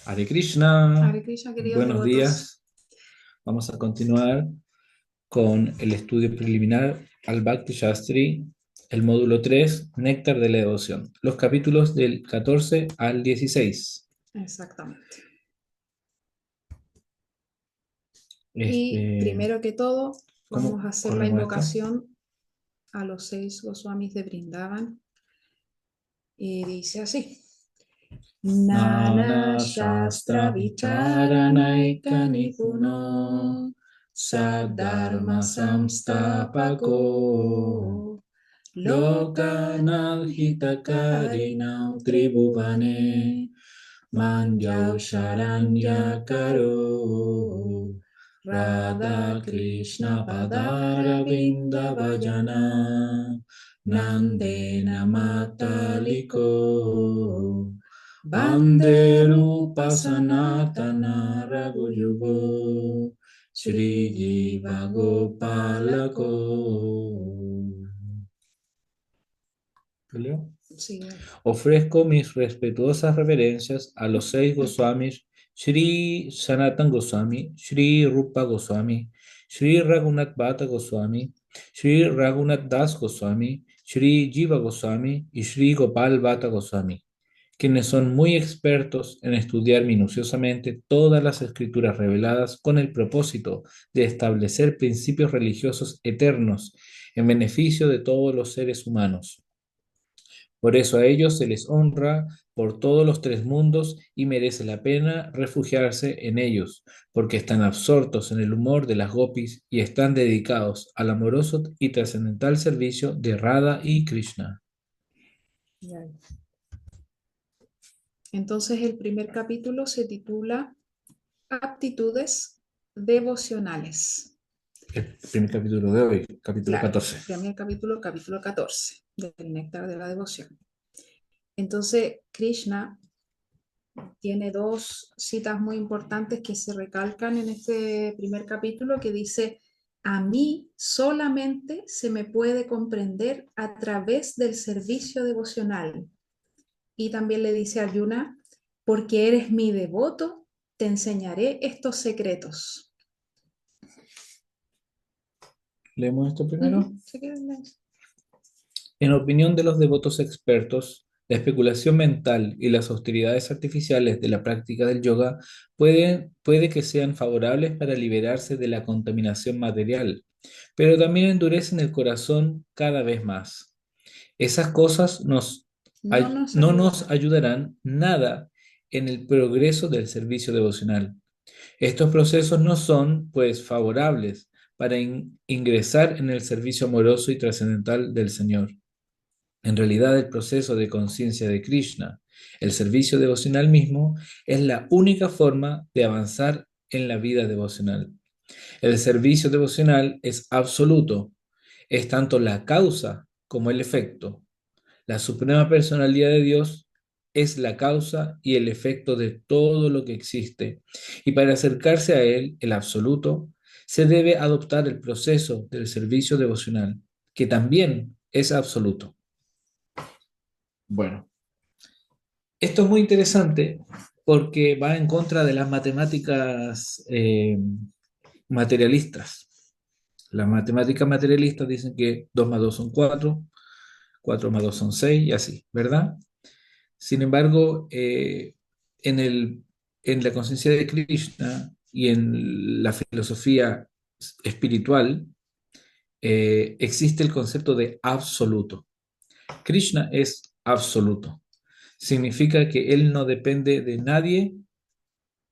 Hare Krishna, Hare Krishna, queridos buenos devotos. días. Vamos a continuar con el estudio preliminar al Bhakti Shastri, el módulo 3, Néctar de la Devoción, los capítulos del 14 al 16. Exactamente. Y Este, primero que todo, vamos a ¿Cómo hacer la corremos esto? invocación a los 6 Goswamis de Brindavan. Y dice así: Nana Nana Shastra Shastra Vicharanaika Vicharanaikanipuno Nipuno Sadharma Sadharma Samstapako Samstapako Lokanal Hitakarinam Tribhuvane Manjau Sharanya Karo Radha Krishna Padara Vinda Bhajana Nandena Mataliko Banderupa Sanatana Raghuyugo Shri Jiva Gopalako. ¿Leo? Sí, Ofrezco mis respetuosas reverencias a los 6 Goswamis, Sri Sanatan Goswami, Sri Rupa Goswami, Sri Raghunath Bhatta Goswami, Sri Raghunath Das Goswami, Sri Jiva Goswami y Sri Gopal Bhatta Goswami, quienes son muy expertos en estudiar minuciosamente todas las escrituras reveladas con el propósito de establecer principios religiosos eternos en beneficio de todos los seres humanos. Por eso a ellos se les honra por todos los 3 mundos y merece la pena refugiarse en ellos, porque están absortos en el humor de las gopis y están dedicados al amoroso y trascendental servicio de Radha y Krishna. ya. Entonces el primer capítulo se titula Aptitudes devocionales. El primer capítulo de hoy, capítulo Claro, 14. primer capítulo, capítulo 14 del Néctar de la Devoción. Entonces, Krishna tiene dos citas muy importantes que se recalcan en este primer capítulo que dice: a mí solamente se me puede comprender a través del servicio devocional. Y también le dice a Arjuna: porque eres mi devoto, te enseñaré estos secretos. ¿Leemos esto primero? Ujú, ¿sí quieres leer? En opinión de los devotos expertos, la especulación mental y las austeridades artificiales de la práctica del yoga puede que sean favorables para liberarse de la contaminación material, pero también endurecen el corazón cada vez más. Esas cosas No nos no nos ayudarán. ayudarán nada en el progreso del servicio devocional. Estos procesos no son, pues, favorables para ingresar en el servicio amoroso y trascendental del Señor. En realidad, el proceso de conciencia de Krishna, el servicio devocional mismo, es la única forma de avanzar en la vida devocional. El servicio devocional es absoluto, es tanto la causa como el efecto. La suprema personalidad de Dios es la causa y el efecto de todo lo que existe. Y para acercarse a Él, el absoluto, se debe adoptar el proceso del servicio devocional, que también es absoluto. Bueno. Esto es muy interesante porque va en contra de las matemáticas materialistas. Las matemáticas materialistas dicen que 2 más 2 son 4, 4 más 2 son 6 y así, ¿verdad? Sin embargo, en la conciencia de Krishna y en la filosofía espiritual existe el concepto de absoluto. Krishna es absoluto. Significa que él no depende de nadie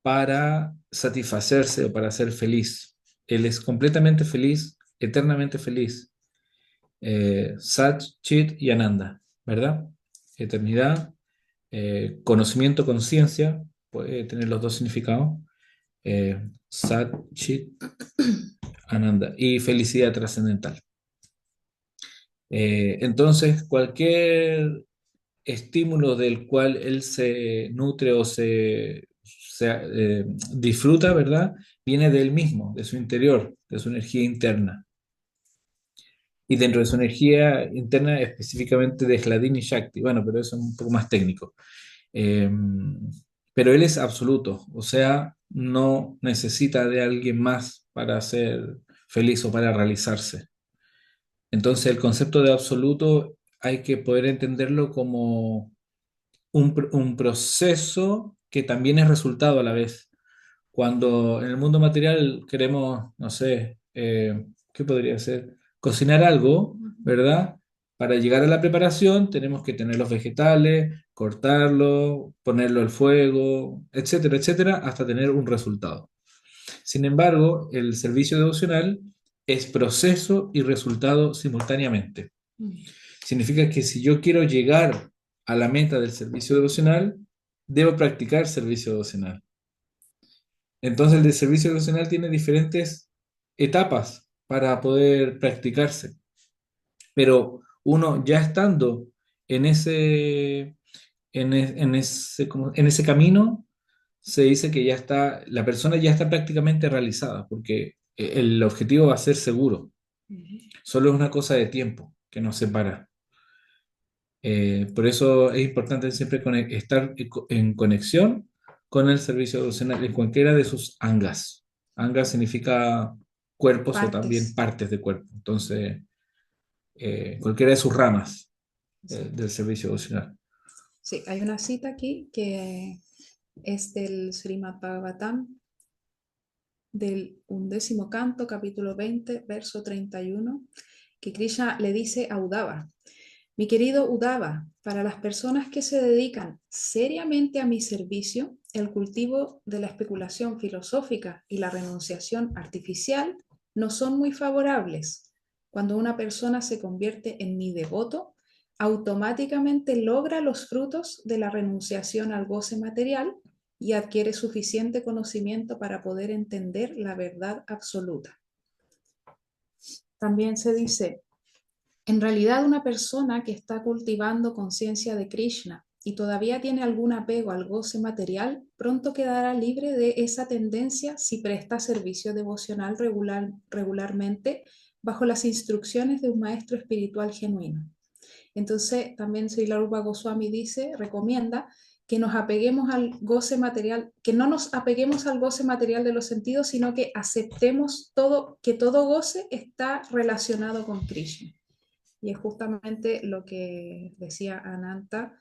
para satisfacerse o para ser feliz. Él es completamente feliz, eternamente feliz. Sat, Chit y Ananda, ¿verdad? Eternidad, conocimiento, conciencia, puede tener los dos significados. Sat, Chit, Ananda y felicidad trascendental. Entonces, cualquier estímulo del cual él se nutre o disfruta, ¿verdad? Viene de él mismo, de su interior, de su energía interna. Y dentro de su energía interna, específicamente de Hladini Shakti. Bueno, pero eso es un poco más técnico. Eh, pero él es absoluto, o sea, no necesita de alguien más para ser feliz o para realizarse. Entonces el concepto de absoluto hay que poder entenderlo como un proceso que también es resultado a la vez. Cuando en el mundo material queremos, no sé, ¿qué podría ser? Cocinar algo, Ujú. ¿verdad? Para llegar a la preparación tenemos que tener los vegetales, cortarlo, ponerlo al fuego, etcétera, etcétera, hasta tener un resultado. Sin embargo, el servicio devocional es proceso y resultado simultáneamente. Mm. Significa que si yo quiero llegar a la meta del servicio devocional, debo practicar servicio devocional. Entonces, el de servicio devocional tiene diferentes etapas para poder practicarse, pero uno ya estando en en ese camino, se dice que ya está, la persona ya está prácticamente realizada, porque el objetivo va a ser seguro, Ujú. solo es una cosa de tiempo que nos separa. Por eso es importante siempre estar en conexión con el servicio devocional en cualquiera de sus angas. Angas significa cuerpos o también Partes. partes de cuerpo. Entonces, cualquiera de sus ramas del Exacto. servicio devocional. Sí, hay una cita aquí que es del Srimad Bhagavatam, del 11º canto, capítulo 20, verso 31, que Krishna le dice a Uddhava: mi querido Uddhava, para las personas que se dedican seriamente a mi servicio, el cultivo de la especulación filosófica y la renunciación artificial no son muy favorables. Cuando una persona se convierte en mi devoto, automáticamente logra los frutos de la renunciación al goce material y adquiere suficiente conocimiento para poder entender la verdad absoluta. También se dice: en realidad, una persona que está cultivando conciencia de Krishna y todavía tiene algún apego al goce material, pronto quedará libre de esa tendencia si presta servicio devocional regularmente bajo las instrucciones de un maestro espiritual genuino. Entonces, también Srila Rupa Goswami dice, recomienda que nos apeguemos al goce material, que no nos apeguemos al goce material de los sentidos, sino que aceptemos todo, que todo goce está relacionado con Krishna. Y es justamente lo que decía Ananta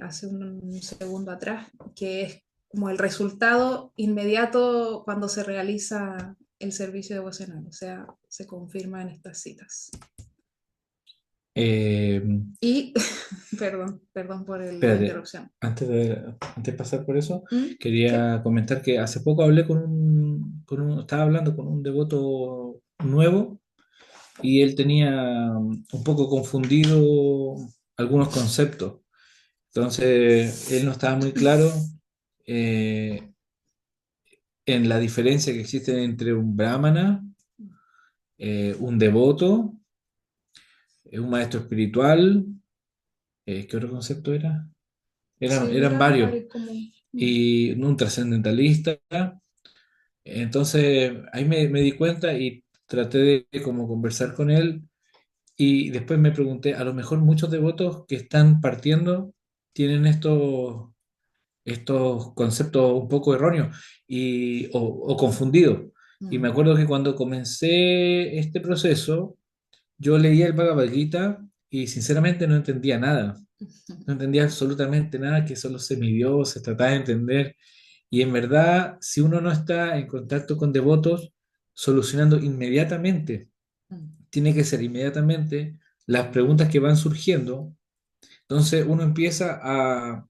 hace un segundo atrás, que es como el resultado inmediato cuando se realiza el servicio devocional, o sea, se confirma en estas citas. Eh, Y, perdón por la Espérate, interrupción. antes de pasar por eso, ¿Mm? ¿Sí? quería comentar que hace poco hablé estaba hablando con un devoto nuevo y él tenía un poco confundido algunos conceptos. Entonces, él no estaba muy claro eh, en la diferencia que existe entre un brahmana, un devoto, un maestro espiritual, ¿qué otro concepto era? Sí, Eran eran varios, varios como... y un trascendentalista. Entonces, ahí me di cuenta y traté de como conversar con él y después me pregunté, a lo mejor muchos devotos que están partiendo tienen estos conceptos un poco erróneos o confundidos. Y me Mm. acuerdo que cuando comencé este proceso, yo leía el Bhagavad Gita y sinceramente no entendía nada. No entendía absolutamente nada, que solo semidioses, trataba de entender. Y en verdad, si uno no está en contacto con devotos, solucionando inmediatamente, tiene que ser inmediatamente las preguntas que van surgiendo. Entonces uno empieza a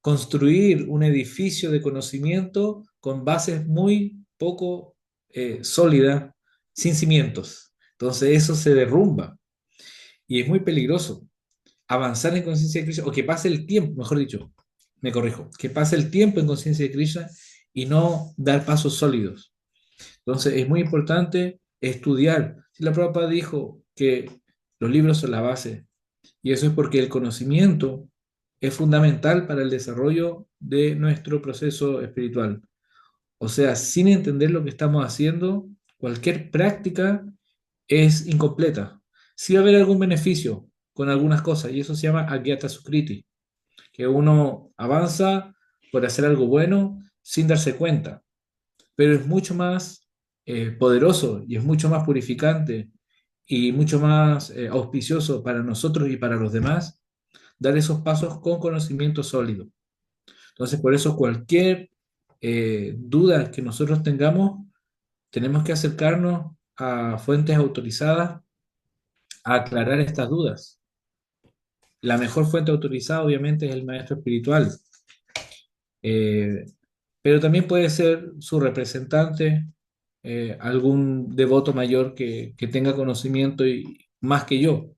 construir un edificio de conocimiento con bases muy poco sólidas, sin cimientos. Entonces eso se derrumba y es muy peligroso avanzar en conciencia de Krishna, o que pase el tiempo, mejor dicho, me corrijo, que pase el tiempo en conciencia de Krishna y no dar pasos sólidos. Entonces es muy importante estudiar. Si la Prabhupada dijo que los libros son la base, y eso es porque el conocimiento es fundamental para el desarrollo de nuestro proceso espiritual. O sea, sin entender lo que estamos haciendo, cualquier práctica es incompleta. Sí va a haber algún beneficio con algunas cosas, y eso se llama Agyata Sukriti, que uno avanza por hacer algo bueno sin darse cuenta, pero es mucho más poderoso y es mucho más purificante y mucho más auspicioso para nosotros y para los demás dar esos pasos con conocimiento sólido. Entonces, por eso cualquier duda que nosotros tengamos, tenemos que acercarnos a fuentes autorizadas a aclarar estas dudas. La mejor fuente autorizada, obviamente, es el maestro espiritual, eh, pero también puede ser su representante, algún devoto mayor que tenga conocimiento y, más que yo.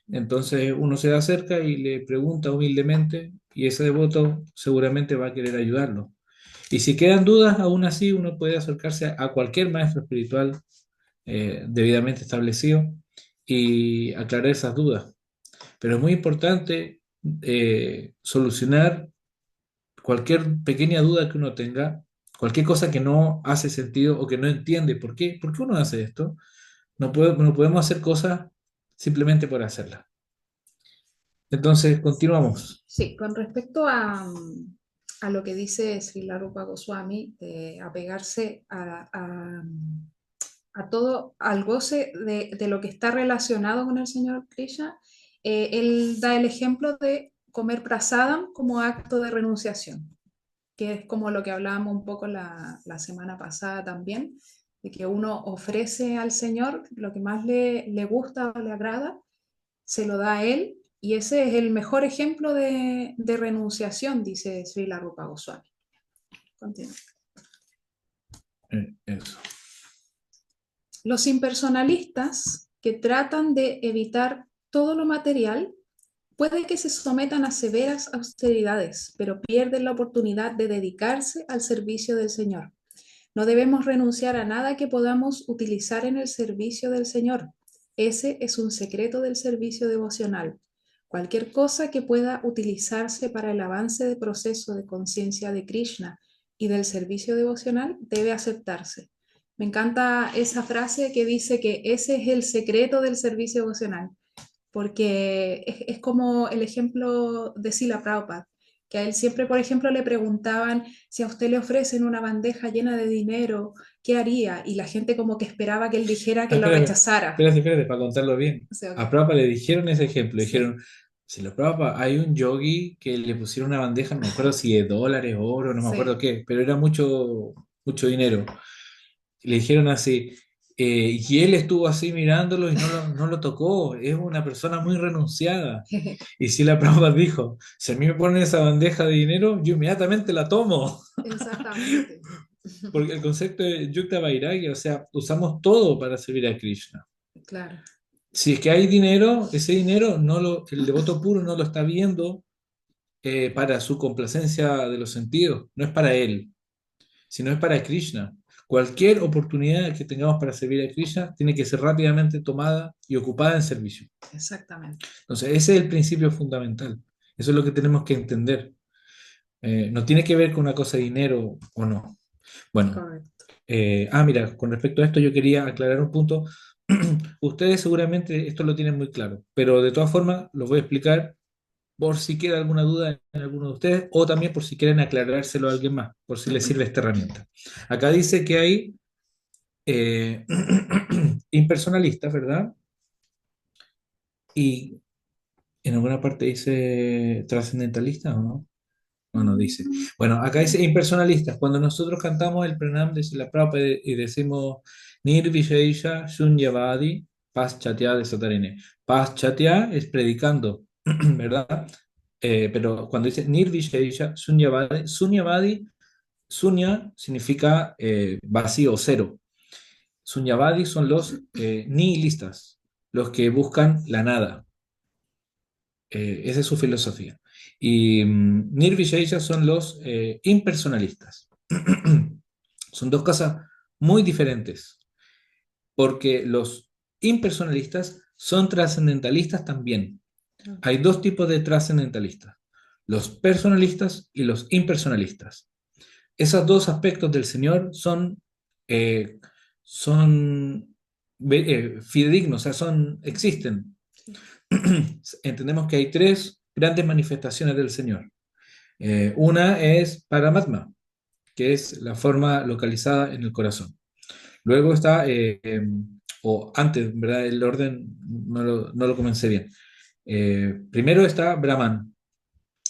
Entonces uno se acerca y le pregunta humildemente y ese devoto seguramente va a querer ayudarlo. Y si quedan dudas, aún así uno puede acercarse a cualquier maestro espiritual debidamente establecido y aclarar esas dudas. Pero es muy importante solucionar cualquier pequeña duda que uno tenga, cualquier cosa que no hace sentido o que no entiende. ¿Por qué uno hace esto? No podemos hacer cosas simplemente por hacerlas. Entonces, continuamos. Sí, con respecto a lo que dice Srila Rupa Goswami, de apegarse a todo, al goce de lo que está relacionado con el Señor Krishna, él da el ejemplo de comer prasadam como acto de renunciación, que es como lo que hablábamos un poco la semana pasada también, de que uno ofrece al Señor lo que más le gusta o le agrada, se lo da a Él, y ese es el mejor ejemplo de renunciación, dice Srila Rupa Goswami. Continúa. Eso. Los impersonalistas que tratan de evitar todo lo material puede que se sometan a severas austeridades, pero pierden la oportunidad de dedicarse al servicio del Señor. No debemos renunciar a nada que podamos utilizar en el servicio del Señor. Ese es un secreto del servicio devocional. Cualquier cosa que pueda utilizarse para el avance del proceso de conciencia de Krishna y del servicio devocional debe aceptarse. Me encanta esa frase que dice que ese es el secreto del servicio devocional, porque es como el ejemplo de Srila Prabhupada, que a él siempre, por ejemplo, le preguntaban si a usted le ofrecen una bandeja llena de dinero, ¿qué haría? Y la gente como que esperaba que él dijera Ah, que lo espérate, rechazara. espérate, para contarlo bien. O sea, A okay. Prabhupada le dijeron ese ejemplo, le Sí. dijeron, si lo Prabhupada, hay un yogi que le pusieron una bandeja, no me acuerdo si de dólares, oro, no me acuerdo Sí. qué, pero era mucho, mucho dinero. Y le dijeron así, y él estuvo así mirándolo y no lo tocó, es una persona muy renunciada. Y si la Prabhupada dijo, si a mí me ponen esa bandeja de dinero, yo inmediatamente la tomo. Exactamente. Porque el concepto de Yukta Vairagya, o sea, usamos todo para servir a Krishna. Claro, Si es que hay dinero, ese dinero el devoto puro no lo está viendo para su complacencia de los sentidos, no es para él, sino es para Krishna. Cualquier oportunidad que tengamos para servir a Krishna tiene que ser rápidamente tomada y ocupada en servicio. exactamente. Entonces, ese es el principio fundamental. Eso es lo que tenemos que entender. No tiene que ver con una cosa de dinero o no. Bueno, Correcto. mira, con respecto a esto yo quería aclarar un punto. Ustedes seguramente esto lo tienen muy claro, pero de todas formas los voy a explicar por si queda alguna duda en alguno de ustedes o también por si quieren aclarárselo a alguien más, por si les sirve esta herramienta. Acá dice que hay eh, impersonalistas, ¿verdad? Y en alguna parte dice trascendentalistas, ¿o no? No, no dice. Bueno, acá dice impersonalistas. Cuando nosotros cantamos el pranam de la Prabhupada y decimos Nirvisheisha Shunyavadi Paschatya de Satarine. Paschatya es predicando, ¿verdad? Pero cuando dice Nirvisheisha Shunyavadi, Sunya significa vacío, cero. Sunyavadi son los nihilistas, los que buscan la nada. Esa es su filosofía. Y Nirvishesha son los impersonalistas. Son dos cosas muy diferentes, porque los impersonalistas son trascendentalistas también. Hay dos tipos de trascendentalistas, los personalistas y los impersonalistas. Esos dos aspectos del Señor eh, son fidedignos, o sea, existen. Entendemos que hay tres grandes manifestaciones del Señor. Una es Paramatma, que es la forma localizada en el corazón. Luego está, o antes, ¿verdad? El orden no lo comencé bien. Primero está Brahman,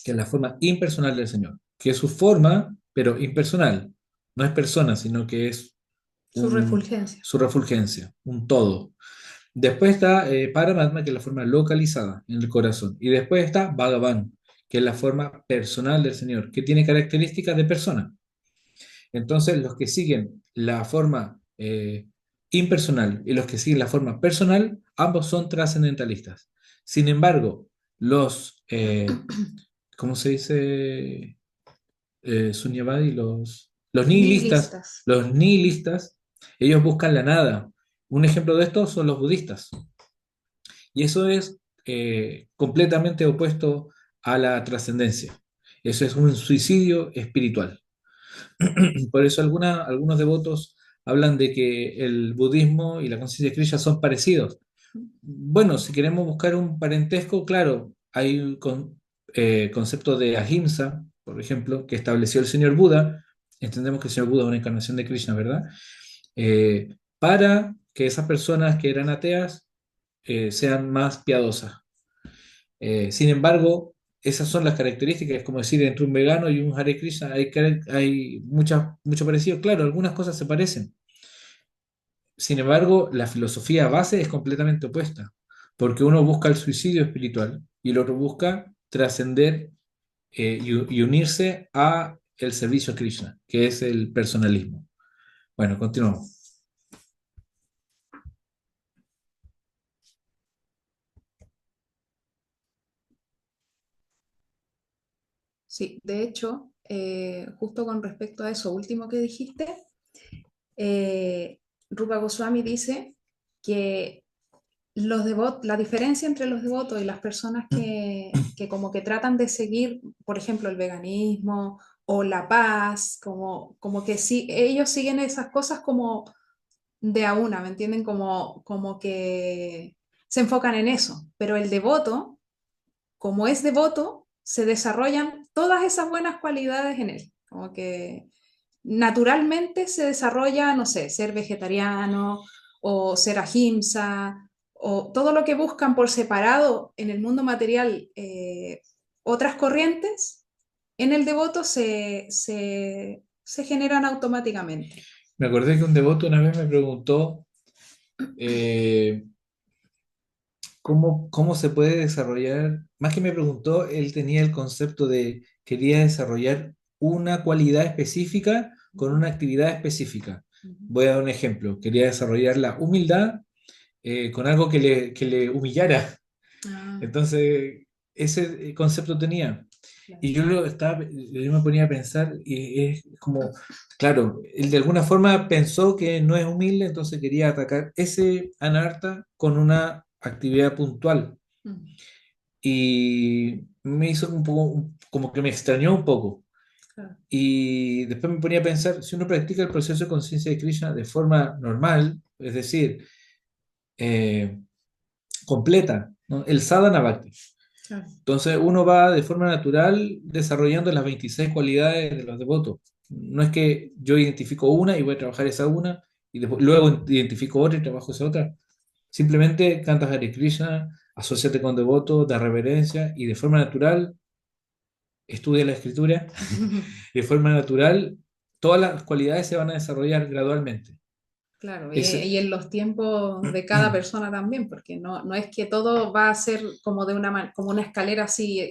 que es la forma impersonal del Señor, que es su forma, pero impersonal. No es persona, sino que es Su refulgencia. su refulgencia, un todo. Después está Paramatma, que es la forma localizada en el corazón. Y después está Bhagavan, que es la forma personal del Señor, que tiene características de persona. Entonces, los que siguen la forma impersonal y los que siguen la forma personal, ambos son trascendentalistas. Sin embargo, ¿cómo se dice? Sunyavadi, Nihilistas. los nihilistas, ellos buscan la nada. Un ejemplo de esto son los budistas. Y eso es completamente opuesto a la trascendencia. Eso es un suicidio espiritual. Por eso algunos devotos hablan de que el budismo y la conciencia de Krishna son parecidos. Bueno, si queremos buscar un parentesco, claro, hay un concepto de ahimsa, por ejemplo, que estableció el señor Buda. Entendemos que el señor Buda es una encarnación de Krishna, ¿verdad? Para que esas personas que eran ateas sean más piadosas. Sin embargo, esas son las características, es como decir, entre un vegano y un Hare Krishna hay mucho parecido. Claro, algunas cosas se parecen. Sin embargo, la filosofía base es completamente opuesta, porque uno busca el suicidio espiritual y el otro busca trascender y unirse a el servicio a Krishna, que es el personalismo. Bueno, continuamos. Sí, de hecho, justo con respecto a eso último que dijiste, Rupa Goswami dice que la diferencia entre los devotos y las personas que como que tratan de seguir, por ejemplo, el veganismo o la paz, como que sí, ellos siguen esas cosas como de a una, ¿me entienden? Como que se enfocan en eso, pero el devoto, como es devoto, se desarrollan todas esas buenas cualidades en él, como que naturalmente se desarrolla, no sé, ser vegetariano o ser ahimsa o todo lo que buscan por separado en el mundo material, otras corrientes, en el devoto se generan automáticamente. Me acordé que un devoto una vez me preguntó eh, cómo se puede desarrollar, más que me preguntó, él tenía el concepto de quería desarrollar una cualidad específica con una actividad específica. Voy a dar un ejemplo, quería desarrollar la humildad con algo que le humillara. Ah, Entonces, ese concepto tenía. claro. Y yo me ponía a pensar, y es como, claro, él de alguna forma pensó que no es humilde, entonces quería atacar ese anarta con una actividad puntual. Mm, Y me hizo un poco, como que me extrañó un poco. claro. Y después me ponía a pensar, si uno practica el proceso de conciencia de Krishna de forma normal, es decir, eh, completa, ¿no? El sadhana bhakti. Claro. Entonces uno va de forma natural desarrollando las 26 cualidades de los devotos. No es que yo identifico una y voy a trabajar esa una y luego identifico otra y trabajo esa otra. Simplemente cantas Hare Krishna, asóciate con devotos, da reverencia y de forma natural estudia la escritura. Y de forma natural todas las cualidades se van a desarrollar gradualmente. Claro, Ese, y en los tiempos de cada persona también, porque no es que todo va a ser como como una escalera así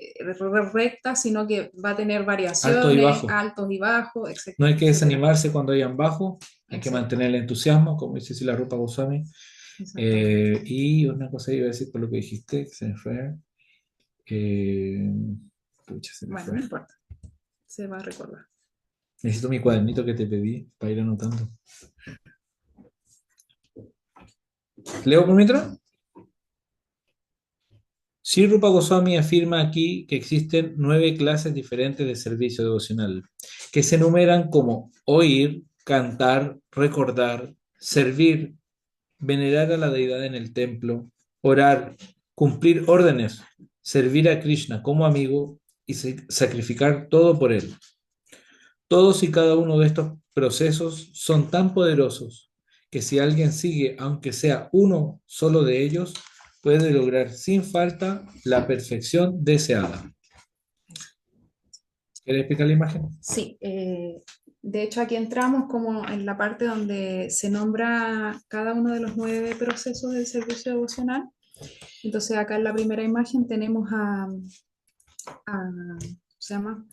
recta, sino que va a tener alto y variaciones, bajo. altos y bajos, No hay que etcétera. desanimarse cuando hayan bajo, hay que Exacto, mantener el entusiasmo, como dice la Rupa Goswami. exactamente. Y una cosa iba a decir por lo que dijiste, que se me fue. Eh, pucha, se me Bueno, fue. no importa, se va a recordar. Necesito mi cuadernito que te pedí para ir anotando. ¿Leo por mientras? Sri Rupa Goswami afirma aquí que existen 9 clases diferentes de servicio devocional, que se enumeran como oír, cantar, recordar, servir, venerar a la deidad en el templo, orar, cumplir órdenes, servir a Krishna como amigo y sacrificar todo por Él. Todos y cada uno de estos procesos son tan poderosos que si alguien sigue, aunque sea uno solo de ellos, puede lograr sin falta la perfección deseada. ¿Quieres explicar la imagen? Sí, de hecho aquí entramos como en la parte donde se nombra cada uno de los 9 procesos del servicio devocional. Entonces acá en la primera imagen tenemos se llama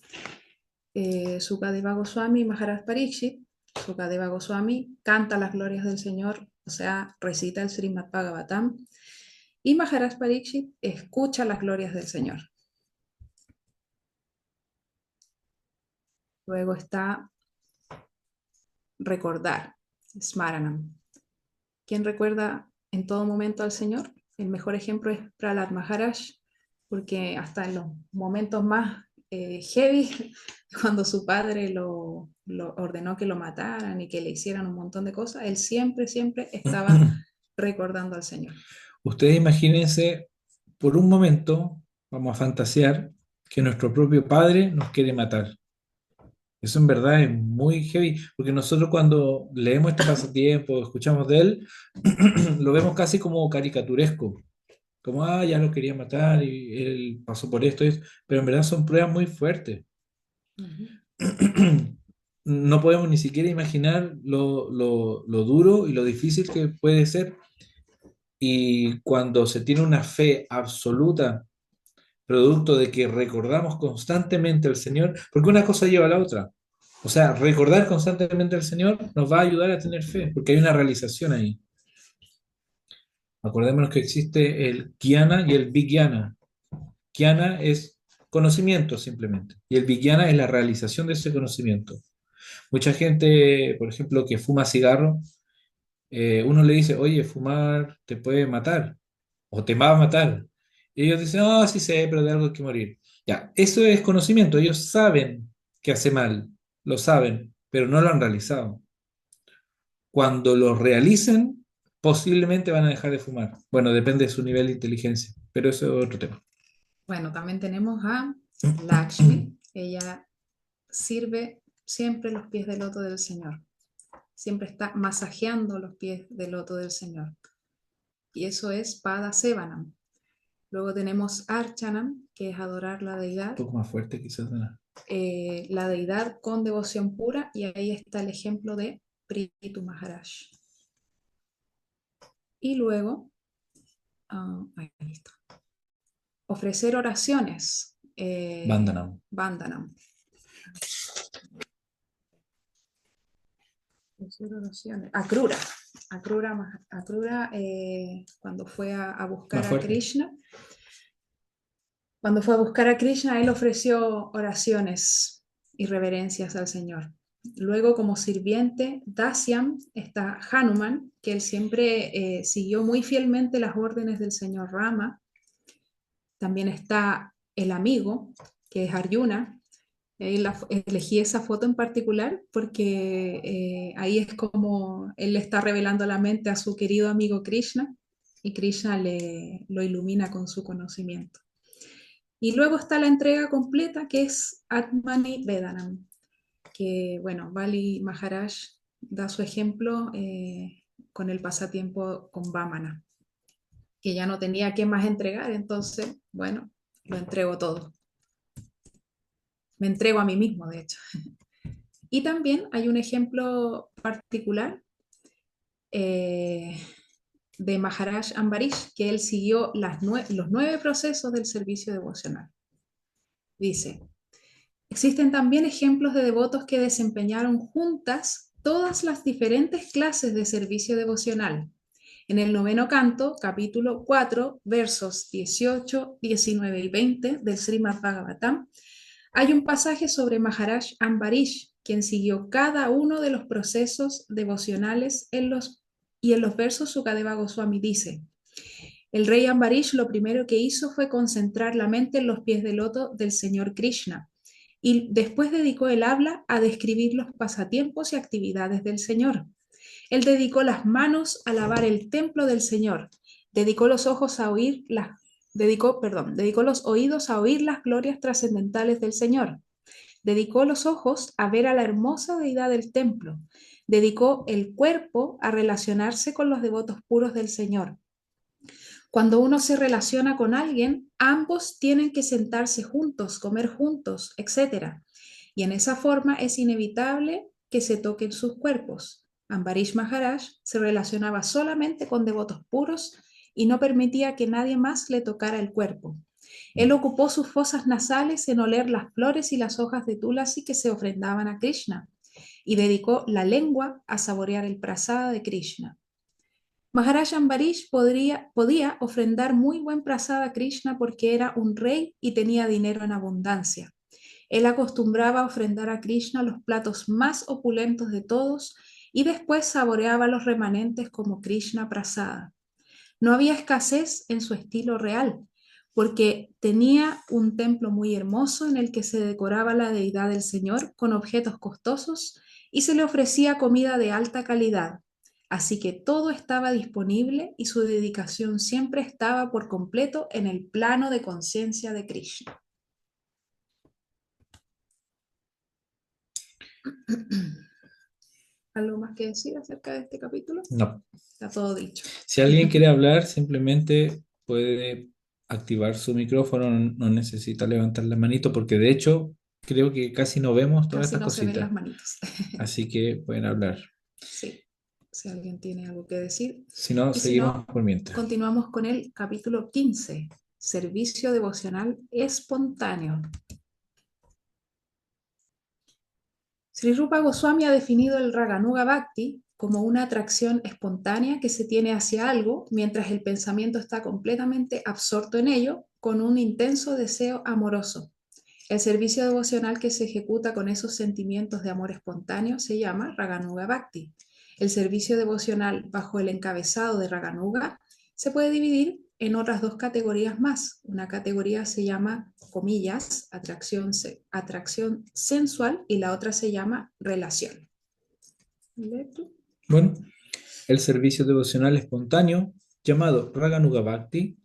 Sukadeva Goswami y Maharaj Pariksit. Sukadeva Goswami canta las glorias del Señor, o sea, recita el Srimad Bhagavatam, y Maharaj Pariksit escucha las glorias del Señor. Luego está recordar, Smaranam. ¿Quién recuerda en todo momento al Señor? El mejor ejemplo es Prahlad Maharaj, porque hasta en los momentos más heavy, cuando su padre lo ordenó que lo mataran y que le hicieran un montón de cosas, él siempre, siempre estaba recordando al Señor. Ustedes imagínense por un momento, vamos a fantasear, que nuestro propio padre nos quiere matar. Eso en verdad es muy heavy, porque nosotros cuando leemos este pasatiempo, escuchamos de él, lo vemos casi como caricaturesco, como, ah, ya lo quería matar y él pasó por esto, y eso, pero en verdad son pruebas muy fuertes. Uh -huh. No podemos ni siquiera imaginar lo duro y lo difícil que puede ser. Y cuando se tiene una fe absoluta, producto de que recordamos constantemente al Señor, porque una cosa lleva a la otra. O sea, recordar constantemente al Señor nos va a ayudar a tener fe, porque hay una realización ahí. Acordémonos que existe el Jnana y el Vijnana. Jnana es conocimiento simplemente, y el Vijnana es la realización de ese conocimiento. Mucha gente, por ejemplo, que fuma cigarro, uno le dice, oye, fumar te puede matar o te va a matar. Y ellos dicen, oh, sí sé, pero de algo hay que morir. Ya, eso es conocimiento. Ellos saben que hace mal, lo saben, pero no lo han realizado. Cuando lo realicen, posiblemente van a dejar de fumar. Bueno, depende de su nivel de inteligencia, pero eso es otro tema. Bueno, también tenemos a Lakshmi. Ella sirve siempre los pies del loto del Señor. Siempre está masajeando los pies del loto del Señor. Y eso es Pada Sevanam. Luego tenemos Archanam, que es adorar la Un deidad, poco más fuerte quizás. la deidad con devoción pura, y ahí está el ejemplo de Prithu Maharaj. Y luego, ahí está, ofrecer oraciones, Vandanam. Vandanam. Ofrecer oraciones. Akrura. Akrura cuando fue a buscar Más a fuerte. Krishna. Cuando fue a buscar a Krishna, él ofreció oraciones y reverencias al Señor. Luego, como sirviente, Dasyam, está Hanuman, que él siempre siguió muy fielmente las órdenes del Señor Rama. También está el amigo, que es Arjuna. Elegí esa foto en particular porque ahí es como él le está revelando la mente a su querido amigo Krishna y Krishna lo ilumina con su conocimiento. Y luego está la entrega completa que es Atmani Vedanam, que bueno, Bali Maharaj da su ejemplo con el pasatiempo con Vamana, que ya no tenía qué más entregar, entonces, bueno, lo entrego todo. Me entrego a mí mismo, de hecho. Y también hay un ejemplo particular eh, de Maharaj Ambarish, que él siguió los 9 procesos del servicio devocional. Dice, existen también ejemplos de devotos que desempeñaron juntas todas las diferentes clases de servicio devocional. En el noveno canto, capítulo 4, versos 18, 19 y 20 del Srimad Bhagavatam, hay un pasaje sobre Maharaj Ambarish, quien siguió cada uno de los procesos devocionales y en los versos Sukadeva Goswami dice, el rey Ambarish lo primero que hizo fue concentrar la mente en los pies del loto del Señor Krishna y después dedicó el habla a describir los pasatiempos y actividades del Señor. Él dedicó las manos a lavar el templo del Señor, dedicó los ojos a oír las dedicó los oídos a oír las glorias trascendentales del Señor. Dedicó los ojos a ver a la hermosa deidad del templo. Dedicó el cuerpo a relacionarse con los devotos puros del Señor. Cuando uno se relaciona con alguien, ambos tienen que sentarse juntos, comer juntos, etc. Y en esa forma es inevitable que se toquen sus cuerpos. Ambarish Maharaj se relacionaba solamente con devotos puros y no permitía que nadie más le tocara el cuerpo. Él ocupó sus fosas nasales en oler las flores y las hojas de tulasi que se ofrendaban a Krishna y dedicó la lengua a saborear el prasada de Krishna. Maharaj Ambarish podía ofrendar muy buen prasada a Krishna porque era un rey y tenía dinero en abundancia. Él acostumbraba a ofrendar a Krishna los platos más opulentos de todos y después saboreaba los remanentes como Krishna prasada. No había escasez en su estilo real, porque tenía un templo muy hermoso en el que se decoraba la deidad del Señor con objetos costosos y se le ofrecía comida de alta calidad. Así que todo estaba disponible y su dedicación siempre estaba por completo en el plano de conciencia de Krishna. ¿Algo más que decir acerca de este capítulo? No. Está todo dicho. Si alguien quiere hablar, simplemente puede activar su micrófono, no necesita levantar la manito, porque de hecho creo que casi no vemos todas Casi estas no se ven las cositas. manitos. Así que pueden hablar. Sí, si alguien tiene algo que decir. Si no, Y si seguimos no, por mientras. continuamos con el capítulo 15, servicio devocional espontáneo. Sri Rupa Goswami ha definido el Raganuga Bhakti como una atracción espontánea que se tiene hacia algo mientras el pensamiento está completamente absorto en ello con un intenso deseo amoroso. El servicio devocional que se ejecuta con esos sentimientos de amor espontáneo se llama Raganuga Bhakti. El servicio devocional bajo el encabezado de Raganuga se puede dividir en otras dos categorías más. Una categoría se llama, comillas, atracción sensual y la otra se llama relación. Bueno, el servicio devocional espontáneo, llamado Raganuga Bhakti,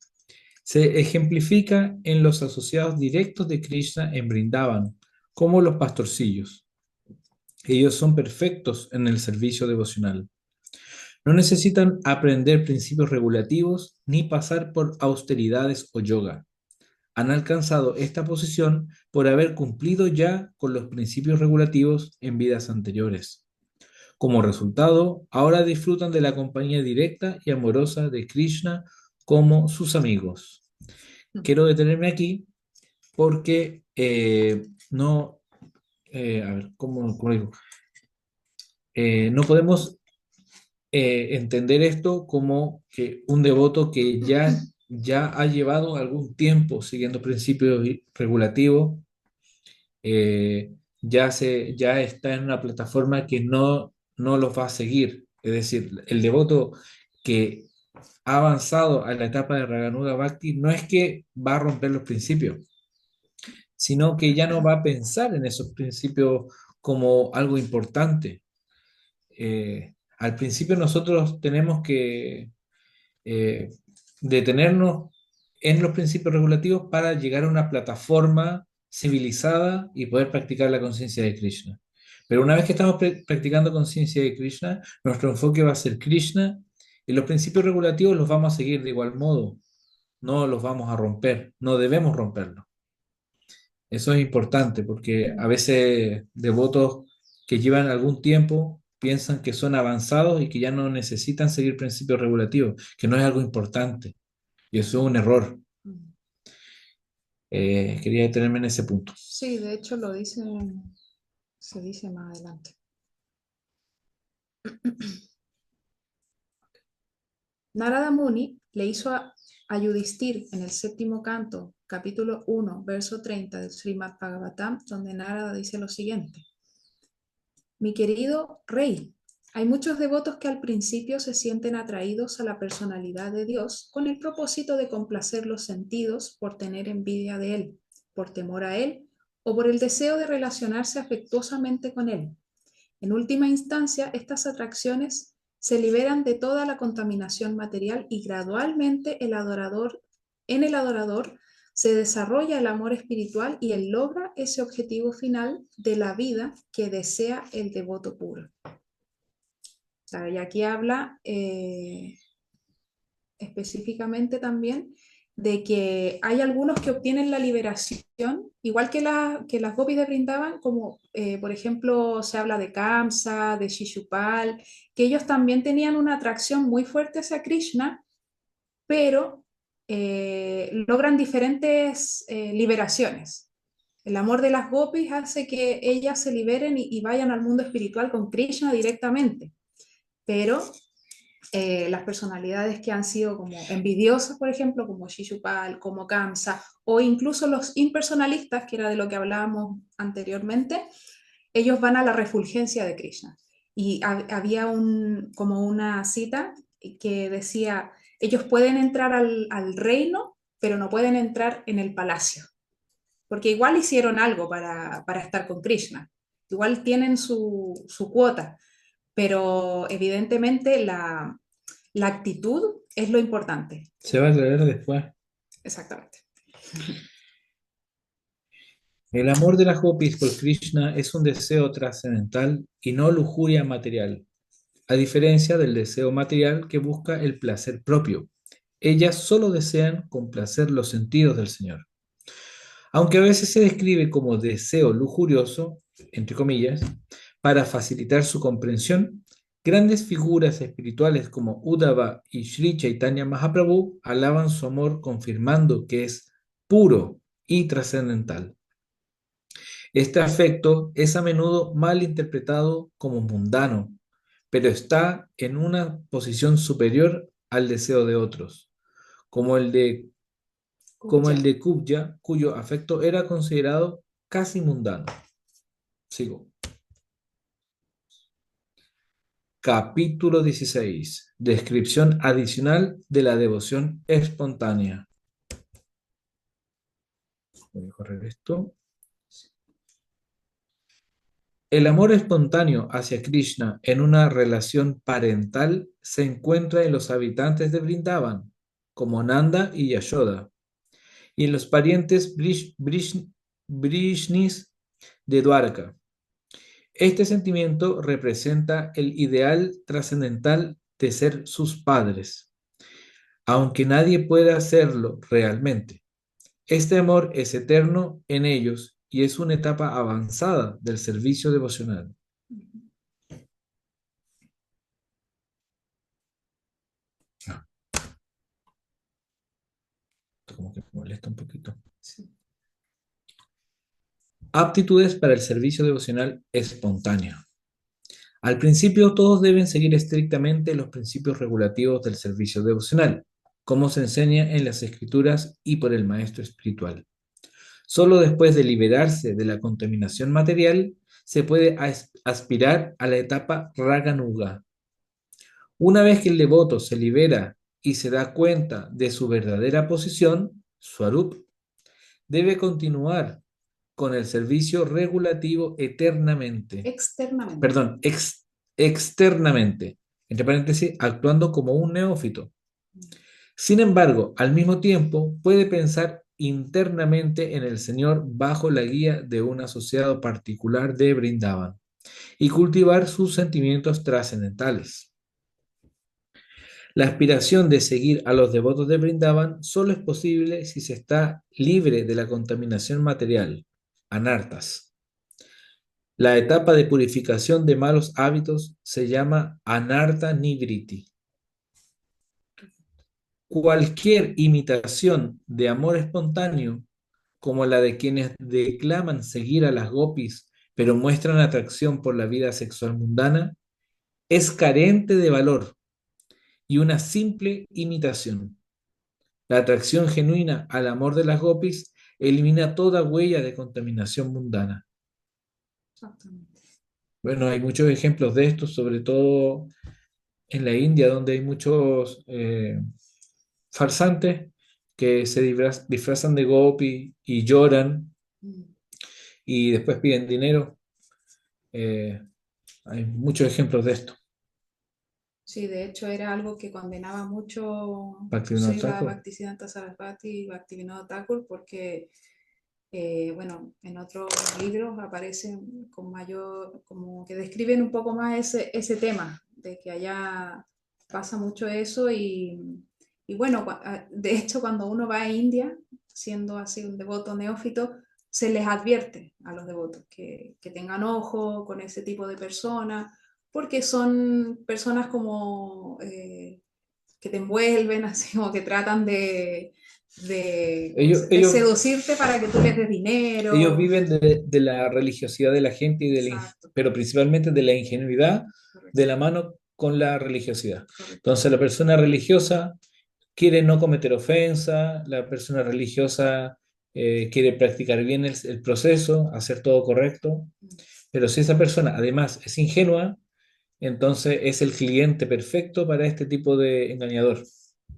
se ejemplifica en los asociados directos de Krishna en Vrindavan, como los pastorcillos. Ellos son perfectos en el servicio devocional. No necesitan aprender principios regulativos ni pasar por austeridades o yoga. Han alcanzado esta posición por haber cumplido ya con los principios regulativos en vidas anteriores. Como resultado, ahora disfrutan de la compañía directa y amorosa de Krishna como sus amigos. Quiero detenerme aquí porque no, a ver, ¿cómo digo? No podemos entender esto como que un devoto que ya ha llevado algún tiempo siguiendo principios regulativos, ya está en una plataforma que no los va a seguir. Es decir, el devoto que ha avanzado a la etapa de Raganuga Bhakti no es que va a romper los principios, sino que ya no va a pensar en esos principios como algo importante. Al principio nosotros tenemos que eh, detenernos en los principios regulativos para llegar a una plataforma civilizada y poder practicar la conciencia de Krishna. Pero una vez que estamos practicando conciencia de Krishna, nuestro enfoque va a ser Krishna y los principios regulativos los vamos a seguir de igual modo, no los vamos a romper, no debemos romperlos. Eso es importante porque a veces devotos que llevan algún tiempo piensan que son avanzados y que ya no necesitan seguir principios regulativos, que no es algo importante. Y eso es un error. Quería detenerme en ese punto. Sí, de hecho se dice más adelante. Narada Muni le hizo a Yudhishthir en el séptimo canto, capítulo 1, verso 30 del Srimad Bhagavatam, donde Narada dice lo siguiente. Mi querido rey, hay muchos devotos que al principio se sienten atraídos a la personalidad de Dios con el propósito de complacer los sentidos por tener envidia de Él, por temor a Él o por el deseo de relacionarse afectuosamente con Él. En última instancia, estas atracciones se liberan de toda la contaminación material y gradualmente el adorador en el adorador se desarrolla el amor espiritual y él logra ese objetivo final de la vida que desea el devoto puro. O sea, y aquí habla específicamente también de que hay algunos que obtienen la liberación, igual que las gopis de Brindavan, como por ejemplo se habla de Kamsa, de Shishupal, que ellos también tenían una atracción muy fuerte hacia Krishna, pero logran diferentes liberaciones. El amor de las gopis hace que ellas se liberen y vayan al mundo espiritual con Krishna directamente, pero las personalidades que han sido como envidiosas, por ejemplo, como Shishupal, como Kamsa, o incluso los impersonalistas, que era de lo que hablábamos anteriormente, ellos van a la refulgencia de Krishna. Y había como una cita que decía, ellos pueden entrar al reino, pero no pueden entrar en el palacio, porque igual hicieron algo para estar con Krishna, igual tienen su cuota, pero evidentemente la actitud es lo importante. Se va a aclarar después. Exactamente. El amor de las gopis por Krishna es un deseo trascendental y no lujuria material, a diferencia del deseo material que busca el placer propio. Ellas solo desean complacer los sentidos del Señor. Aunque a veces se describe como deseo lujurioso, entre comillas, para facilitar su comprensión, grandes figuras espirituales como Uddhava y Sri Chaitanya Mahaprabhu alaban su amor confirmando que es puro y trascendental. Este afecto es a menudo mal interpretado como mundano, pero está en una posición superior al deseo de otros, como el de como el Ya. de Kubja, cuyo afecto era considerado casi mundano. Sigo. Capítulo 16. Descripción adicional de la devoción espontánea. Voy a correr esto. El amor espontáneo hacia Krishna en una relación parental se encuentra en los habitantes de Vrindavan, como Nanda y Yashoda, y en los parientes Brishnis de Dwarka. Este sentimiento representa el ideal trascendental de ser sus padres, aunque nadie pueda serlo realmente. Este amor es eterno en ellos y es una etapa avanzada del servicio devocional. Ah, esto como que me molesta un poquito. Sí. Aptitudes para el servicio devocional espontáneo. Al principio todos deben seguir estrictamente los principios regulativos del servicio devocional, como se enseña en las escrituras y por el maestro espiritual. Solo después de liberarse de la contaminación material se puede aspirar a la etapa Raganuga. Una vez que el devoto se libera y se da cuenta de su verdadera posición, Swarup, debe continuar con el servicio regulativo eternamente, Externamente. perdón, externamente, entre paréntesis, actuando como un neófito. Sin embargo, al mismo tiempo, puede pensar internamente en el Señor bajo la guía de un asociado particular de Brindavan y cultivar sus sentimientos trascendentales. La aspiración de seguir a los devotos de Brindavan solo es posible si se está libre de la contaminación material, anartas. La etapa de purificación de malos hábitos se llama anarta nivriti. Cualquier imitación de amor espontáneo, como la de quienes declaman seguir a las gopis, pero muestran atracción por la vida sexual mundana, es carente de valor y una simple imitación. La atracción genuina al amor de las gopis elimina toda huella de contaminación mundana. Exactamente. Bueno, hay muchos ejemplos de esto, sobre todo en la India, donde hay muchos farsantes que se disfrazan de gopi y lloran Mm. y después piden dinero. Eh, Hay muchos ejemplos de esto. Sí, de hecho era algo que condenaba mucho Bhaktivinoda Srila Thakur. Bhaktisiddhanta Sarasvati y Bhaktivinoda Thakur porque, bueno, en otros libros aparecen con mayor, como que describen un poco más ese tema, de que allá pasa mucho eso y bueno, de hecho cuando uno va a India, siendo así un devoto neófito, se les advierte a los devotos que tengan ojo con ese tipo de personas porque son personas como que te envuelven, así como que tratan ¿cómo Ellos, de ellos, seducirte para que tú les des ellos dinero. viven de la religiosidad de la gente, Exacto, pero principalmente de la ingenuidad de correcto, la mano con la religiosidad. correcto. Entonces la persona religiosa quiere no cometer ofensa, la persona religiosa quiere practicar bien el proceso, hacer todo correcto, pero si esa persona además es ingenua, entonces es el cliente perfecto para este tipo de engañador.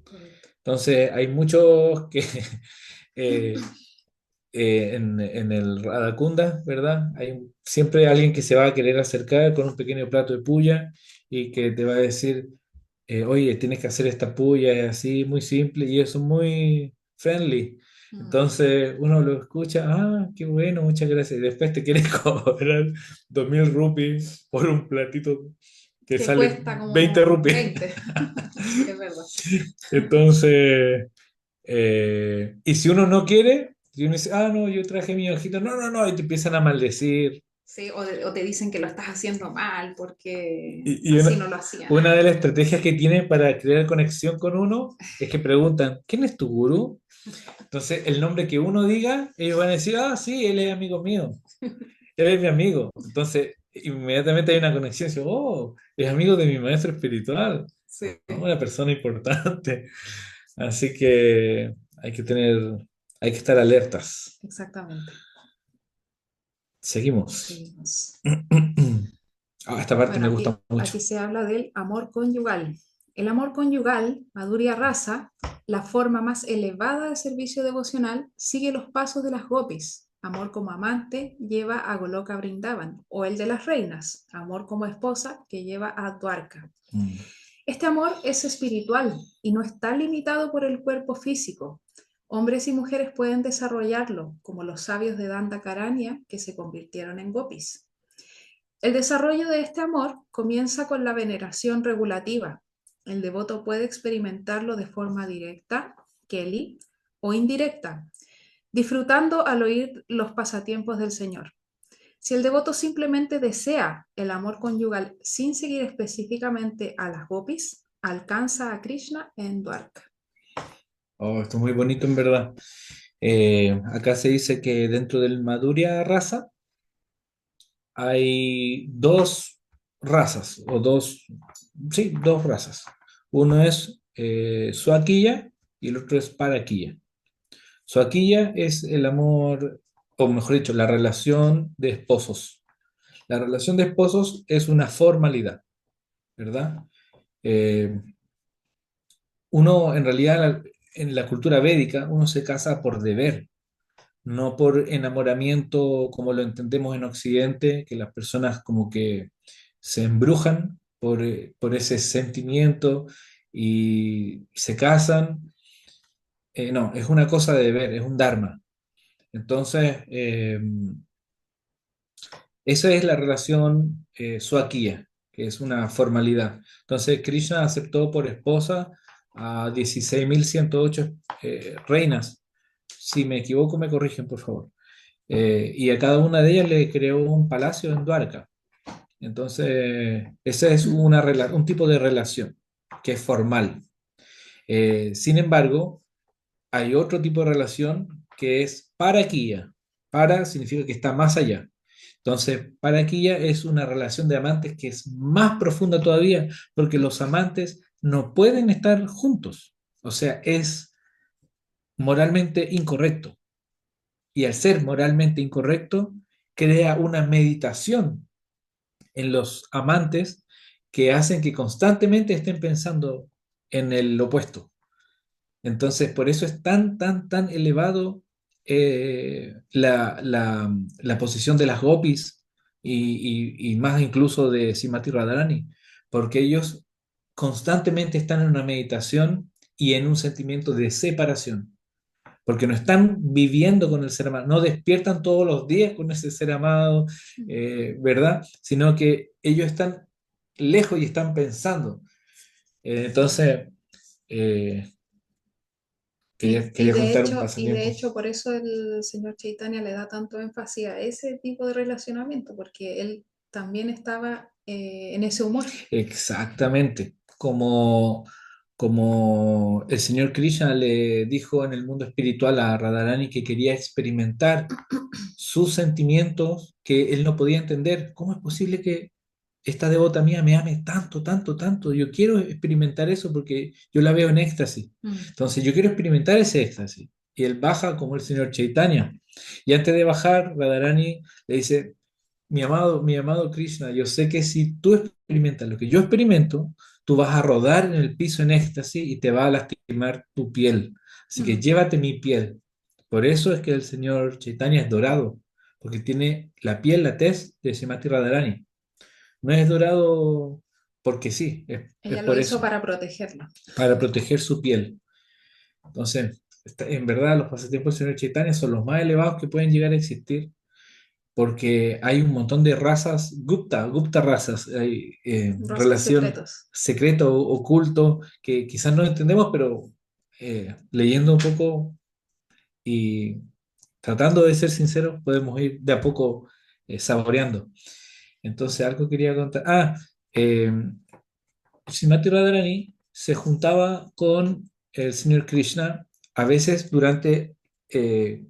Correcto. Entonces hay muchos que eh, en el Radakunda, ¿verdad? Hay siempre alguien que se va a querer acercar con un pequeño plato de puya y que te va a decir, oye, tienes que hacer esta puya, es así, muy simple y eso es muy friendly. Mm. Entonces uno lo escucha, ah, qué bueno, muchas gracias. Y después te quieres cobrar 2000 rupees por un platito que Que sale cuesta 20 como rupees. 20. Sí, es verdad. Entonces, y si uno no quiere, y uno dice, ah, no, yo traje mi hojita, no, no, no, y te empiezan a maldecir. Sí, o te dicen que lo estás haciendo mal porque Y así no lo hacían una de las antes. estrategias que tienen para crear conexión con uno es que preguntan, ¿quién es tu gurú? Entonces, el nombre que uno diga, ellos van a decir, ah, sí, él es amigo mío, él es mi amigo. Entonces, inmediatamente hay una conexión, y dice, oh, es amigo de mi maestro espiritual, Sí, una persona importante. Así que hay que estar alertas. exactamente. Seguimos. Seguimos. Ah, esta parte Bueno, me gusta mucho. aquí se habla del amor conyugal. El amor conyugal, Madhurya Rasa, la forma más elevada de servicio devocional, sigue los pasos de las gopis. Amor como amante lleva a Goloka Brindavan, o el de las reinas, amor como esposa que lleva a Dwarka. Mm. Este amor es espiritual y no está limitado por el cuerpo físico. Hombres y mujeres pueden desarrollarlo, como los sabios de Dandakaranya que se convirtieron en gopis. El desarrollo de este amor comienza con la veneración regulativa. El devoto puede experimentarlo de forma directa, Kelly, o indirecta, disfrutando al oír los pasatiempos del Señor. Si el devoto simplemente desea el amor conyugal sin seguir específicamente a las gopis, alcanza a Krishna en Dwarka. Oh, esto es muy bonito en verdad. Acá se dice que dentro del Madhurya raza hay dos razas, o dos, sí, dos razas. Uno es Swakiya y el otro es Parakiya. Swakiya es el amor, o mejor dicho, la relación de esposos. La relación de esposos es una formalidad, ¿verdad? Eh, Uno, en realidad, en la cultura védica, uno se casa por deber, no por enamoramiento como lo entendemos en Occidente, que las personas como que se embrujan por ese sentimiento y se casan. No, es una cosa de deber, es un dharma. Entonces, esa es la relación Swakiya, que es una formalidad. Entonces, Krishna aceptó por esposa a 16.108 reinas. Si me equivoco, me corrigen, por favor. Y a cada una de ellas le creó un palacio en Dwarka. Entonces, ese es un tipo de relación que es formal. Sin embargo, hay otro tipo de relación que es paraquía. Para significa que está más allá. Entonces, paraquía es una relación de amantes que es más profunda todavía, porque los amantes no pueden estar juntos. O sea, es moralmente incorrecto. Y al ser moralmente incorrecto, crea una meditación en los amantes que hacen que constantemente estén pensando en el opuesto. Entonces, por eso es tan, tan, tan elevado la posición de las gopis y más incluso de Simati Radharani, porque ellos constantemente están en una meditación y en un sentimiento de separación, porque no están viviendo con el ser amado, no despiertan todos los días con ese ser amado, ¿verdad? Sino que ellos están lejos y están pensando. Entonces, eh, quería contar un Y de pasatiempo. hecho por eso el señor Chaitanya le da tanto énfasis a ese tipo de relacionamiento, porque él también estaba en ese humor. Exactamente, como el señor Krishna le dijo en el mundo espiritual a Radharani que quería experimentar sus sentimientos que él no podía entender. ¿Cómo es posible que esta devota mía me ame tanto, tanto, tanto? Yo quiero experimentar eso porque yo la veo en éxtasis. Mm. Entonces yo quiero experimentar ese éxtasis. Y él baja como el señor Chaitanya. Y antes de bajar, Radharani le dice, mi amado Krishna, yo sé que si tú experimentas lo que yo experimento, tú vas a rodar en el piso en éxtasis y te va a lastimar tu piel. Así que Mm. llévate mi piel. Por eso es que el señor Chaitanya es dorado, porque tiene la piel, la tez de Srimati Radharani. No es dorado porque sí, es Ella lo por hizo eso, para protegerlo. para proteger su piel. Entonces, en verdad, los pasatiempos del señor Chaitanya son los más elevados que pueden llegar a existir porque hay un montón de razas, Gupta razas, hay Rostros relación secretos. secreto, oculto, que quizás no entendemos, pero leyendo un poco y tratando de ser sinceros, podemos ir de a poco saboreando. Entonces, algo quería contar. Eh, Srimati Radharani se juntaba con el señor Krishna a veces durante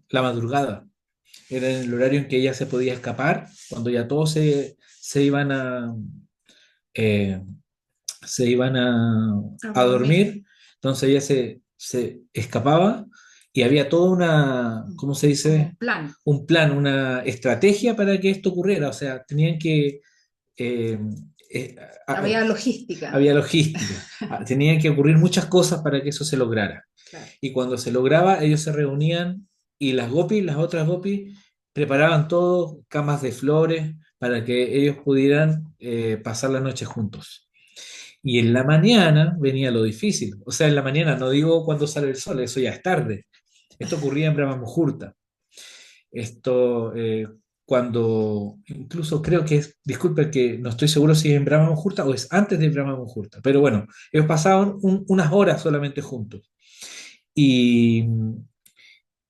la madrugada. Era en el horario en que ella se podía escapar, cuando ya todos eh, se iban A a dormir. dormir, entonces ella se escapaba y había toda una, ¿cómo se Como un dice? plan. Un plan, una estrategia para que esto ocurriera, o sea, tenían que... eh, eh, a- Había logística. había logística, tenían que ocurrir muchas cosas para que eso se lograra. Claro. Y cuando se lograba, ellos se reunían y las gopis, las otras gopis, preparaban todo, camas de flores, para que ellos pudieran pasar la noche juntos. Y en la mañana venía lo difícil. O sea, en la mañana, no digo cuando sale el sol, eso ya es tarde. Esto ocurría en Brahma Muhurta. Esto, cuando, incluso creo que es, disculpe que no estoy seguro si es en Brahma Muhurta o es antes de Brahma Muhurta, pero bueno, ellos pasaban unas horas solamente juntos. Y,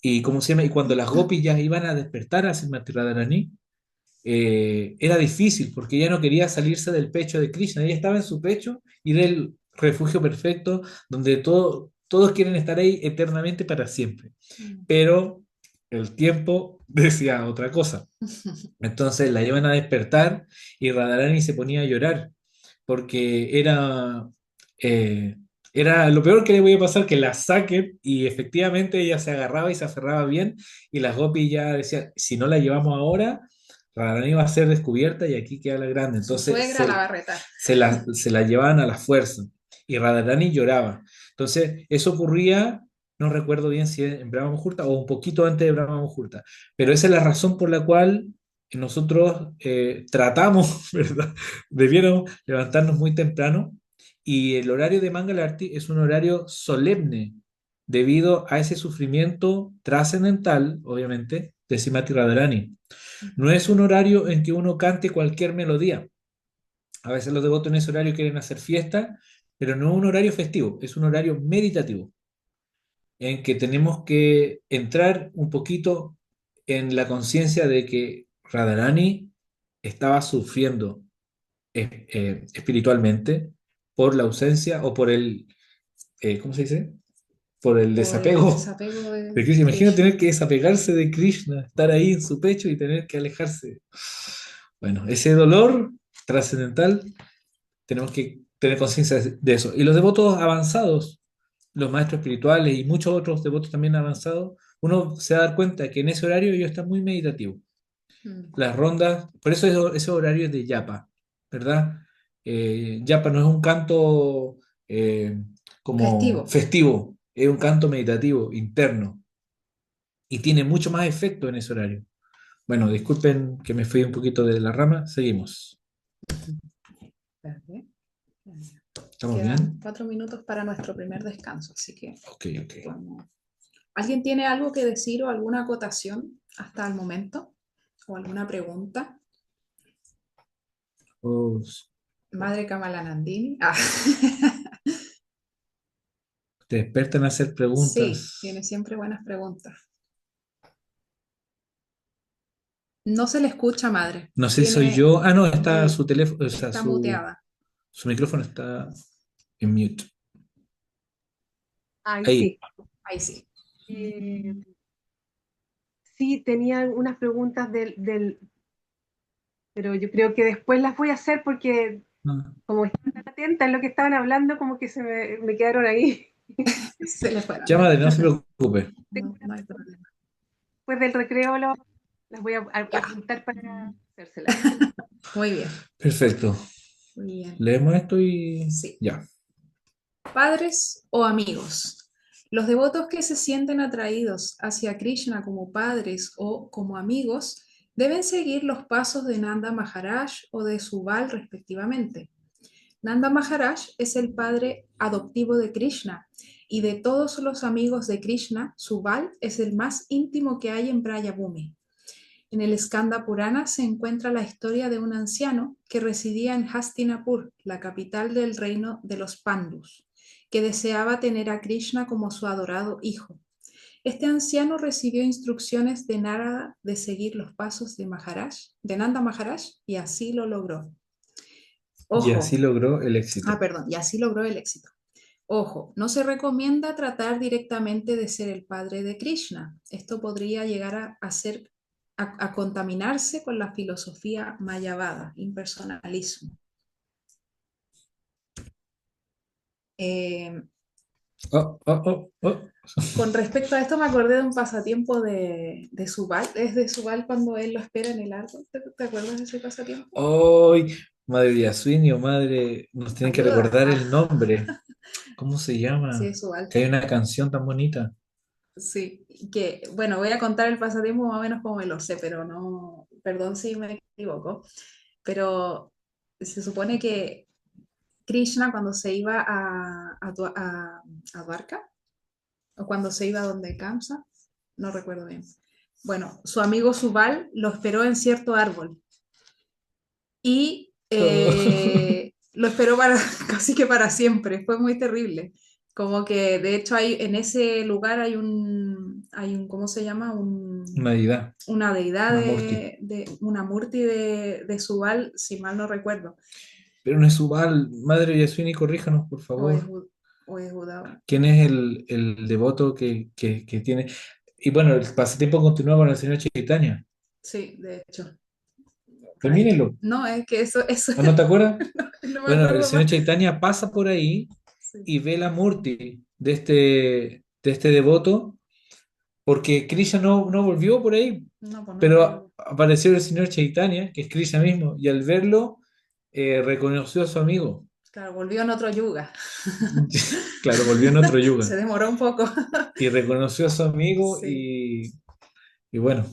y, ¿cómo se llama? Y cuando las gopis ya iban a despertar a Srimati Radharani, era difícil porque ella no quería salirse del pecho de Krishna. Ella estaba en su pecho y era el refugio perfecto donde todos quieren estar ahí eternamente para siempre. Mm. Pero el tiempo decía otra cosa. Entonces la llevan a despertar y Radharani se ponía a llorar porque eh, era lo peor que le voy a pasar, que la saquen y efectivamente ella se agarraba y se aferraba bien y las gopis ya decían, si no la llevamos ahora, Radharani va a ser descubierta y aquí queda la grande. Su Entonces suegra la va a retar. se la llevaban a la fuerza y Radharani lloraba. Entonces eso ocurría, no recuerdo bien si en Brahma Muhurta o un poquito antes de Brahma Muhurta, pero esa es la razón por la cual nosotros tratamos, ¿verdad? Debiéramos levantarnos muy temprano y el horario de Mangalarti es un horario solemne debido a ese sufrimiento trascendental, obviamente, de Simati Radharani. No es un horario en que uno cante cualquier melodía. A veces los devotos en ese horario quieren hacer fiesta, pero no es un horario festivo, es un horario meditativo, en que tenemos que entrar un poquito en la conciencia de que Radharani estaba sufriendo espiritualmente por la ausencia o por el, ¿cómo se dice? Por el Por el desapego desapego de de Krishna. Imagina tener Krishna. que desapegarse de Krishna, estar ahí en su pecho y tener que alejarse. Bueno, ese dolor trascendental tenemos que tener conciencia de eso. Y los devotos avanzados, los maestros espirituales y muchos otros devotos también avanzados, uno se va a dar cuenta que en ese horario ellos están muy meditativos. Mm. Las rondas, por eso ese horario es de yapa, ¿verdad? Yapa no es un canto como Festivo. festivo, es un canto meditativo, interno, y tiene mucho más efecto en ese horario. Bueno, disculpen que me fui un poquito de la rama, seguimos. Espérate. ¿Estamos Quedan bien? 4 minutos para nuestro primer descanso, así que Ok, ok. podemos- ¿Alguien tiene algo que decir o alguna acotación hasta el momento? ¿O alguna pregunta? Oh, Madre Kamala Nandini. Ah. te despertan a hacer Sí, preguntas. tiene siempre buenas preguntas. No se le escucha, madre. No sé si soy Tiene yo. Ah, no, está mute, su teléfono, o sea, está muteada. su micrófono está en mute. Ay, Ahí. sí. Ahí sí. Eh, sí, tenía unas preguntas pero yo creo que después las voy a hacer porque Ah. como estaba tan atenta en lo que estaban hablando, como que me quedaron ahí. Se le fueron Ya, de madre, nuevo. no se preocupe. No, no hay problema. Después del recreo las voy a Ya, apuntar para hacérselas. muy bien, Perfecto. muy bien. Leemos esto y Sí. ya. Padres o amigos. Los devotos que se sienten atraídos hacia Krishna como padres o como amigos deben seguir los pasos de Nanda Maharaj o de Subal respectivamente. Nanda Maharaj es el padre adoptivo de Krishna y de todos los amigos de Krishna, Subal es el más íntimo que hay en Brayabhumi. En el Skanda Purana se encuentra la historia de un anciano que residía en Hastinapur, la capital del reino de los Pandus, que deseaba tener a Krishna como su adorado hijo. Este anciano recibió instrucciones de Narada de seguir los pasos de Nanda Maharaj, y así lo logró. Y así Ojo, logró el éxito. perdón, y así logró el éxito. Ojo, no se recomienda tratar directamente de ser el padre de Krishna. Esto podría llegar a contaminarse con la filosofía mayavada, impersonalismo. Eh, Oh, oh, oh, oh. con respecto a esto, me acordé de un pasatiempo de Subal. Es de Subal cuando él lo espera en el árbol. ¿Te acuerdas de ese pasatiempo? ¡Ay! Madre Yasuini o madre, nos tienen que Ayuda. recordar Ah, el nombre. ¿Cómo se sí, llama? es Subal. Que hay una canción tan bonita. Sí, que bueno, voy a contar el pasatiempo más o menos como me lo sé, pero no, perdón si me equivoco, pero se supone que Krishna cuando se iba a Dwarka, o cuando se iba donde Kamsa, no recuerdo bien. Bueno, su amigo Subal lo esperó en cierto árbol y lo esperó para, casi que para siempre, fue muy terrible. Como que de hecho en ese lugar ¿cómo se llama? Una deidad, Una deidad una Murti. una Murti de Subal, si mal no recuerdo, Pero no es Subal. Madre Yasuini, corríjanos, por o es, favor. o es Judá. ¿Quién es el devoto que tiene? Y bueno, el pasatiempo continúa con el señor Chaitanya. Sí, de hecho. Ay, Termínenlo. no, es que eso ¿O no te acuerdas? no me Bueno, el acuerdo señor más. Chaitanya pasa por ahí Sí. y ve la Murti de este devoto, porque Krishna no volvió por ahí, No, pues no pero volvió. apareció el señor Chaitanya, que es Krishna mismo, y al verlo reconoció a su amigo. Claro, volvió en otro yuga. Claro, volvió en otro Se yuga demoró un poco. y reconoció a su amigo Sí, y bueno,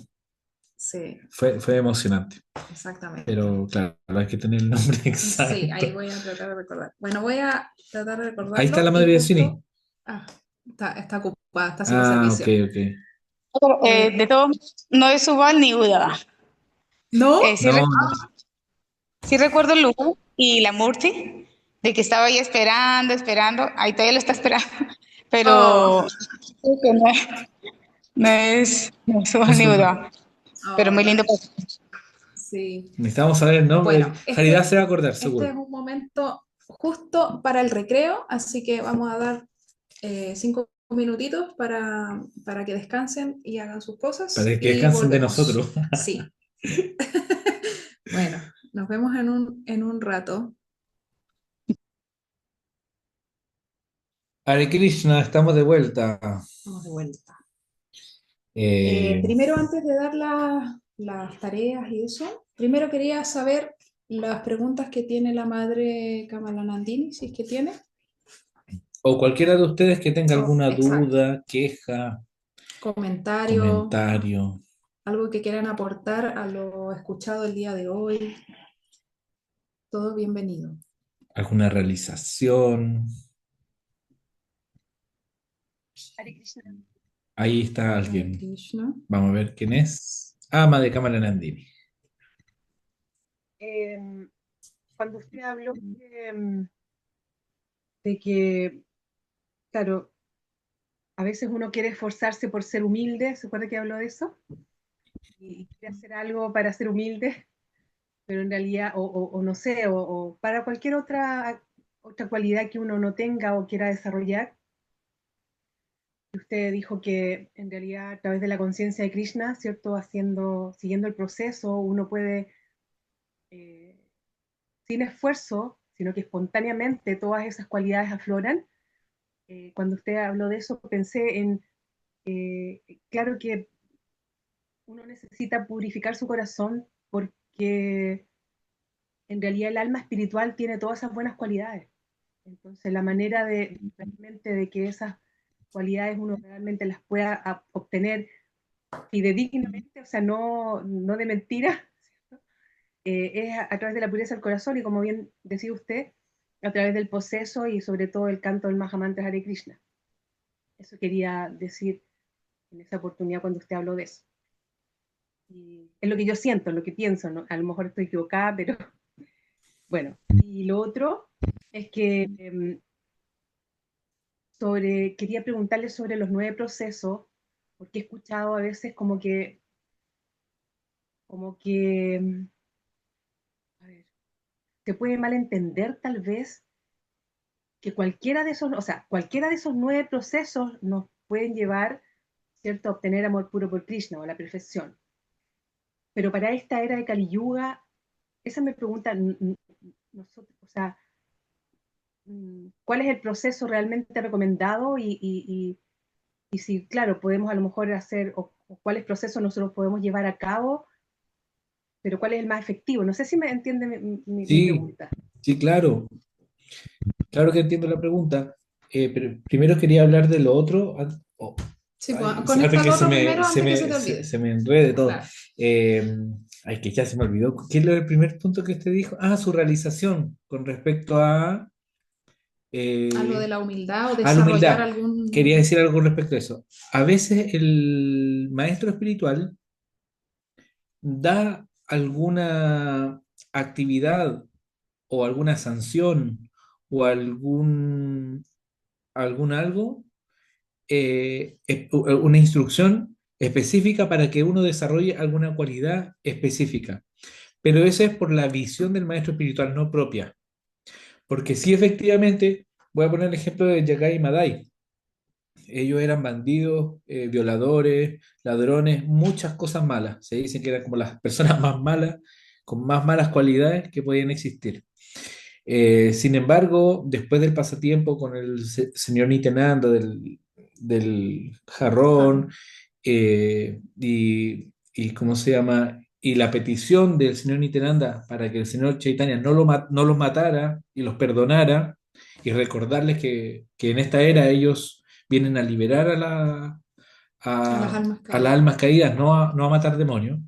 sí, fue emocionante. exactamente. Pero claro, hay que tener el nombre Sí, ahí exacto. voy a tratar de recordar. Bueno, voy a tratar de Ahí está recordarlo la y madre de justo... Sweeney. Ah, está ocupada, está haciendo Ah, ok, servicio. ok. Pero, de Eh, todos modos, no es Ubal ni Uda. ¿No? Sí, No, no. sí recuerdo el lugar y la Murti, de que estaba ahí esperando, esperando. Ahí todavía lo está esperando. Oh, Pero creo que no es Ubal ni Eso no. Uda. Pero oh, muy lindo. sí. Necesitamos saber el nombre. Bueno, Jaridad se va a acordar, este es seguro. un momento justo para el recreo, así que vamos a dar 5 minutitos para que descansen y hagan sus cosas Para que y descansen de nosotros. volvemos. Sí. Bueno, nos vemos en un rato. Hare Krishna, estamos de vuelta. Vamos de vuelta. Eh, Primero, antes de dar las tareas y eso, primero quería saber las preguntas que tiene la madre Kamalanandini, si es que tiene. o cualquiera de ustedes que tenga Oh, alguna exacto. duda, queja, Comentario, comentario. algo que quieran aportar a lo escuchado el día de hoy. Todo bienvenido. alguna realización. Hare Krishna. Ahí está Hare alguien. Krishna. Vamos a ver quién es. Ama de Kamala Nandini. Em, Cuando usted habló de que, claro, a veces uno quiere esforzarse por ser humilde, ¿se acuerda que habló de eso? Y quiere hacer algo para ser humilde, pero en realidad, o no sé, o para cualquier otra cualidad que uno no tenga o quiera desarrollar. Usted dijo que en realidad a través de la conciencia de Krishna, ¿cierto? Siguiendo el proceso, uno puede, eh, sin esfuerzo, sino que espontáneamente todas esas cualidades afloran. Cuando usted habló de eso, pensé en, claro que uno necesita purificar su corazón porque en realidad el alma espiritual tiene todas esas buenas cualidades. Entonces, la manera de realmente de que esas cualidades uno realmente las pueda obtener fidedignamente, o sea, no de mentira, es a través de la pureza del corazón y como bien decía usted, a través del proceso y sobre todo el canto del Mahamantra Hare Krishna. Eso quería decir en esa oportunidad cuando usted habló de eso. Y es lo que yo siento, es lo que pienso, ¿no? A lo mejor estoy equivocada, pero bueno. Y lo otro es que quería preguntarle sobre los 9 procesos, porque he escuchado a veces como que, a ver, se puede malentender tal vez que cualquiera de esos, o sea, cualquiera de esos 9 procesos nos pueden llevar, ¿cierto?, a obtener amor puro por Krishna o la perfección. Pero para esta era de Kali Yuga, esa me pregunta, nosotros, o sea, ¿cuál es el proceso realmente recomendado? Y si, claro, podemos a lo mejor hacer, o cuáles procesos nosotros podemos llevar a cabo, pero cuál es el más efectivo. No sé si me entiende mi Sí, pregunta. sí, claro. Claro que entiendo la pregunta. Pero primero quería hablar de lo otro. Sí, pues, Ay, antes conecta que lo otro primero antes que se te olvide. se me enrede todo. Claro. Eh, Ay, que ya se me olvidó. ¿Qué es el primer punto que usted dijo? Ah, su realización con respecto Algo de eh, la humildad o a la desarrollar humildad. Quería algún... decir algo con respecto a eso. A veces el maestro espiritual da alguna actividad o alguna sanción o algún algo, una instrucción específica para que uno desarrolle alguna cualidad específica. Pero eso es por la visión del maestro espiritual, no propia. Porque sí, efectivamente, voy a poner el ejemplo de Yagai y Madai. Ellos eran bandidos, violadores, ladrones, muchas cosas malas. Se dicen que eran como las personas más malas, con más malas cualidades que podían existir. Sin embargo, después del pasatiempo con el señor Nitenando del jarrón, y ¿cómo se llama? Y la petición del señor Nitenanda para que el señor Chaitanya no los matara y los perdonara, y recordarles que en esta era ellos vienen a liberar A las almas a las caídas. almas caídas, no a matar demonios.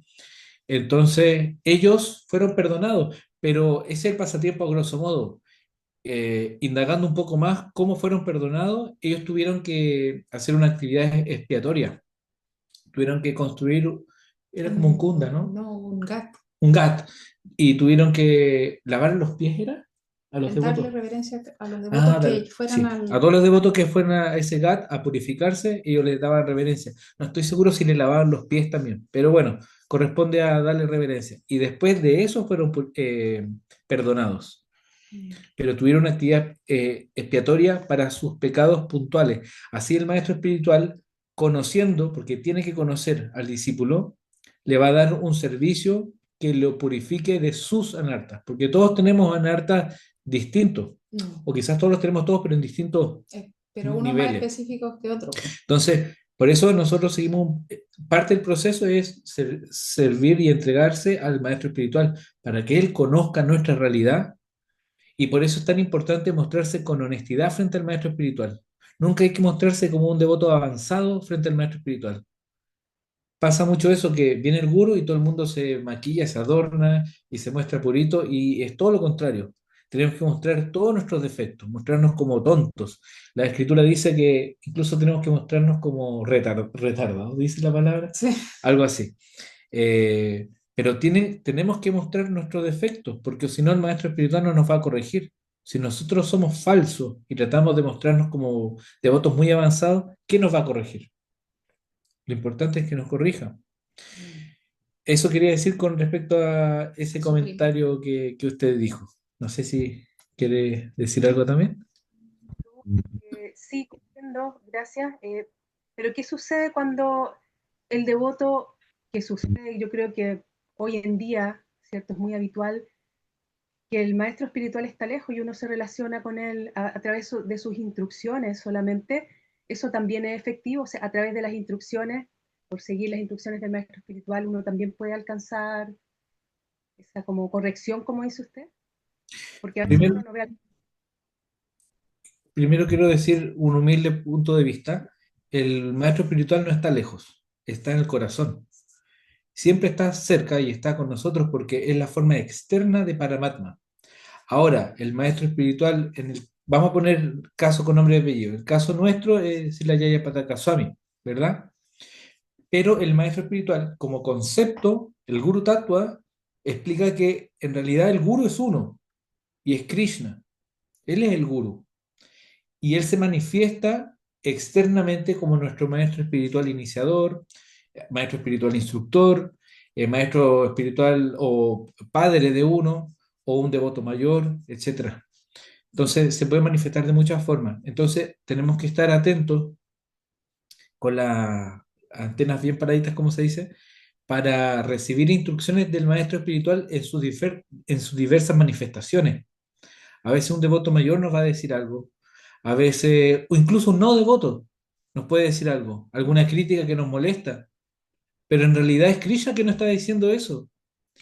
Entonces, ellos fueron perdonados, pero ese es el pasatiempo a grosso modo. Indagando un poco más cómo fueron perdonados, ellos tuvieron que hacer una actividad expiatoria, tuvieron que construir, era como un kunda, ¿no? No, un gato. Un gat, y tuvieron que lavar los pies, ¿era? A los Darle devotos. reverencia a los devotos Ah, que fueran sí, a al... todos los devotos que fueran a ese gat a purificarse, ellos les daban reverencia. No estoy seguro si le lavaban los pies también, pero bueno, corresponde a darle reverencia. Y después de eso fueron perdonados, pero tuvieron una actividad expiatoria para sus pecados puntuales. Así el maestro espiritual, conociendo, porque tiene que conocer al discípulo, le va a dar un servicio que lo purifique de sus anartas, porque todos tenemos anartas distintos, o quizás todos los tenemos todos, pero en distintos pero unos más niveles. específicos que otros. Entonces, por eso nosotros seguimos, parte del proceso es servir y entregarse al maestro espiritual, para que él conozca nuestra realidad, y por eso es tan importante mostrarse con honestidad frente al maestro espiritual. Nunca hay que mostrarse como un devoto avanzado frente al maestro espiritual. Pasa mucho eso, que viene el gurú y todo el mundo se maquilla, se adorna y se muestra purito, y es todo lo contrario. tenemos que mostrar todos nuestros defectos, mostrarnos como tontos. La escritura dice que incluso tenemos que mostrarnos como retardados, dice la palabra, Sí. algo así. Pero tenemos que mostrar nuestros defectos, porque si no el maestro espiritual no nos va a corregir. Si nosotros somos falsos y tratamos de mostrarnos como devotos muy avanzados, ¿qué nos va a corregir? Lo importante es que nos corrija. Eso quería decir con respecto a ese Su prima. comentario que usted dijo. No sé si quiere decir algo también. Sí, comprendo, gracias. Pero ¿qué sucede cuando el devoto, que sucede, yo creo que hoy en día, ¿cierto? Es muy habitual que el maestro espiritual está lejos y uno se relaciona con él a través de sus instrucciones solamente. Eso también es efectivo, o sea, a través de las instrucciones, por seguir las instrucciones del maestro espiritual, uno también puede alcanzar esa como corrección, como dice usted, porque a veces Primero, uno no ve. primero quiero decir un humilde punto de vista. El maestro espiritual no está lejos, está en el corazón. Siempre está cerca y está con nosotros porque es la forma externa de Paramatma. Ahora, el maestro espiritual, vamos a poner caso con nombre y apellido. El caso nuestro es Srila Yaya Pataka Swami, ¿verdad? Pero el maestro espiritual, como concepto, el Guru Tattva, explica que en realidad el Guru es uno y es Krishna. Él es el Guru. Y él se manifiesta externamente como nuestro maestro espiritual iniciador, maestro espiritual instructor, maestro espiritual o padre de uno, o un devoto mayor, etcétera. Entonces se puede manifestar de muchas formas. Entonces tenemos que estar atentos con las antenas bien paraditas, como se dice, para recibir instrucciones del maestro espiritual en sus diversas manifestaciones. A veces un devoto mayor nos va a decir algo, a veces, o incluso un no devoto nos puede decir algo, alguna crítica que nos molesta, pero en realidad es Krishna que nos está diciendo eso.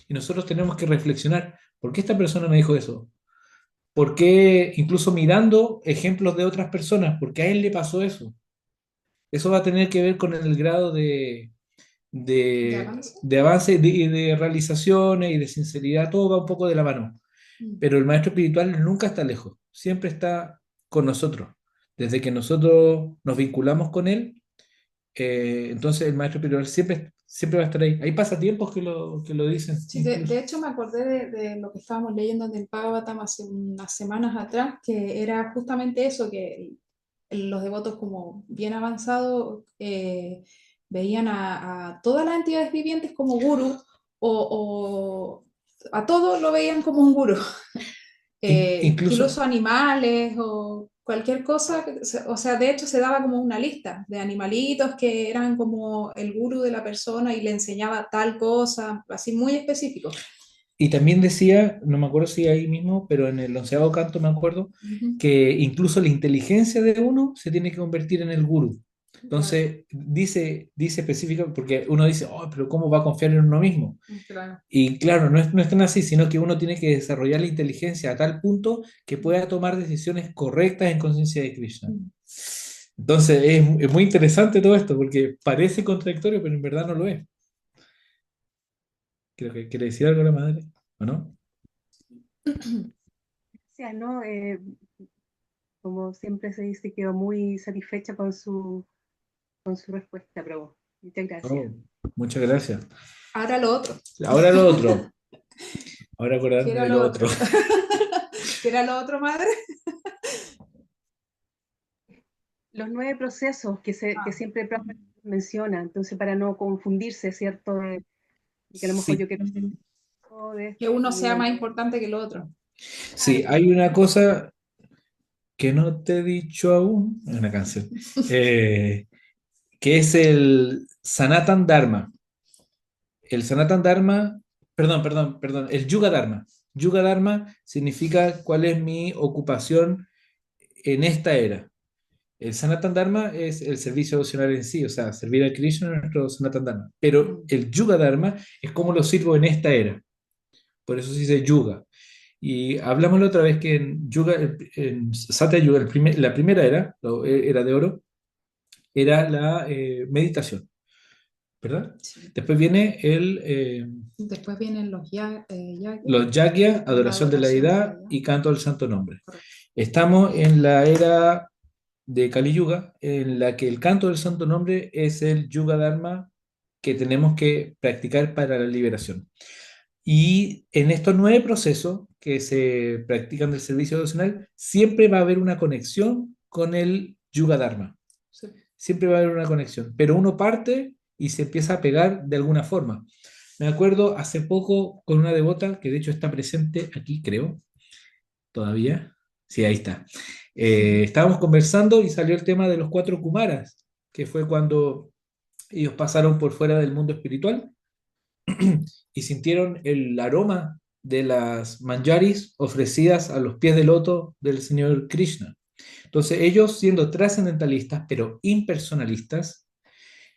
Y nosotros tenemos que reflexionar, ¿por qué esta persona me dijo eso? ¿Por qué, incluso mirando ejemplos de otras personas, por qué a él le pasó eso? Eso va a tener que ver con el grado ¿De avance? de avance y de realizaciones y de sinceridad, todo va un poco de la mano. Pero el maestro espiritual nunca está lejos, siempre está con nosotros. Desde que nosotros nos vinculamos con él, entonces el maestro espiritual siempre va a estar ahí. Hay pasatiempos que lo dicen. Sí, Incluso. de hecho me acordé de lo que estábamos leyendo del Bhagavatam hace unas semanas atrás, que era justamente eso, que los devotos como bien avanzados veían a todas las entidades vivientes como gurú o a todo lo veían como un gurú. Incluso, Incluso animales o cualquier cosa, o sea, de hecho se daba como una lista de animalitos que eran como el gurú de la persona y le enseñaba tal cosa, así muy específico. y también decía, no me acuerdo si ahí mismo, pero en el onceavo canto me acuerdo, que incluso la inteligencia de uno se tiene que convertir en el gurú. Claro, Entonces, dice específico, porque uno dice, oh, pero ¿cómo va a confiar en uno mismo? claro. Y claro, no es tan así, sino que uno tiene que desarrollar la inteligencia a tal punto que pueda tomar decisiones correctas en conciencia de Krishna. Entonces, es muy interesante todo esto, porque parece contradictorio, pero en verdad no lo es. Creo que quiere decir algo la madre, ¿o no? Gracias, ¿no? Como siempre se dice, quedó muy satisfecha con su respuesta, pero muchas gracias. Oh, muchas gracias. Ahora lo otro. Ahora lo otro. Ahora ¿Qué acordarme era de lo lo otro? otro. ¿Qué era lo otro, madre? Los 9 procesos que Ah, siempre Prabhupada menciona, entonces para no confundirse, ¿cierto? De que a lo mejor yo Sí, quiero hacer todo de que esto uno y sea no. más importante que el otro. sí, hay una cosa que no te he dicho aún, es una canción, eh, que es el Sanatan Dharma. El Sanatan Dharma, perdón, el Yuga Dharma. Yuga Dharma significa cuál es mi ocupación en esta era. El Sanatan Dharma es el servicio devocional en sí, o sea, servir a Krishna en nuestro Sanatan Dharma. Pero el Yuga Dharma es cómo lo sirvo en esta era. Por eso se dice Yuga. Y hablamos la otra vez que en Yuga, en Satya Yuga, la primera era, era de oro, era la meditación. ¿verdad? Sí. Después viene Después vienen los yagya, los yagya, la adoración de la adoración de la deidad deidad. y canto del santo nombre. Correcto. Estamos en la era de Kali Yuga, en la que el canto del santo nombre es el Yuga Dharma que tenemos que practicar para la liberación. Y en estos 9 procesos que se practican del servicio devocional, siempre va a haber una conexión con el Yuga Dharma. Sí. Siempre va a haber una conexión, pero uno parte y se empieza a pegar de alguna forma. Me acuerdo hace poco con una devota que de hecho está presente aquí, creo, todavía. Sí, ahí está. Estábamos conversando y salió el tema de los 4 Kumaras, que fue cuando ellos pasaron por fuera del mundo espiritual y sintieron el aroma de las manjaris ofrecidas a los pies del loto del Señor Krishna. Entonces ellos, siendo trascendentalistas, pero impersonalistas,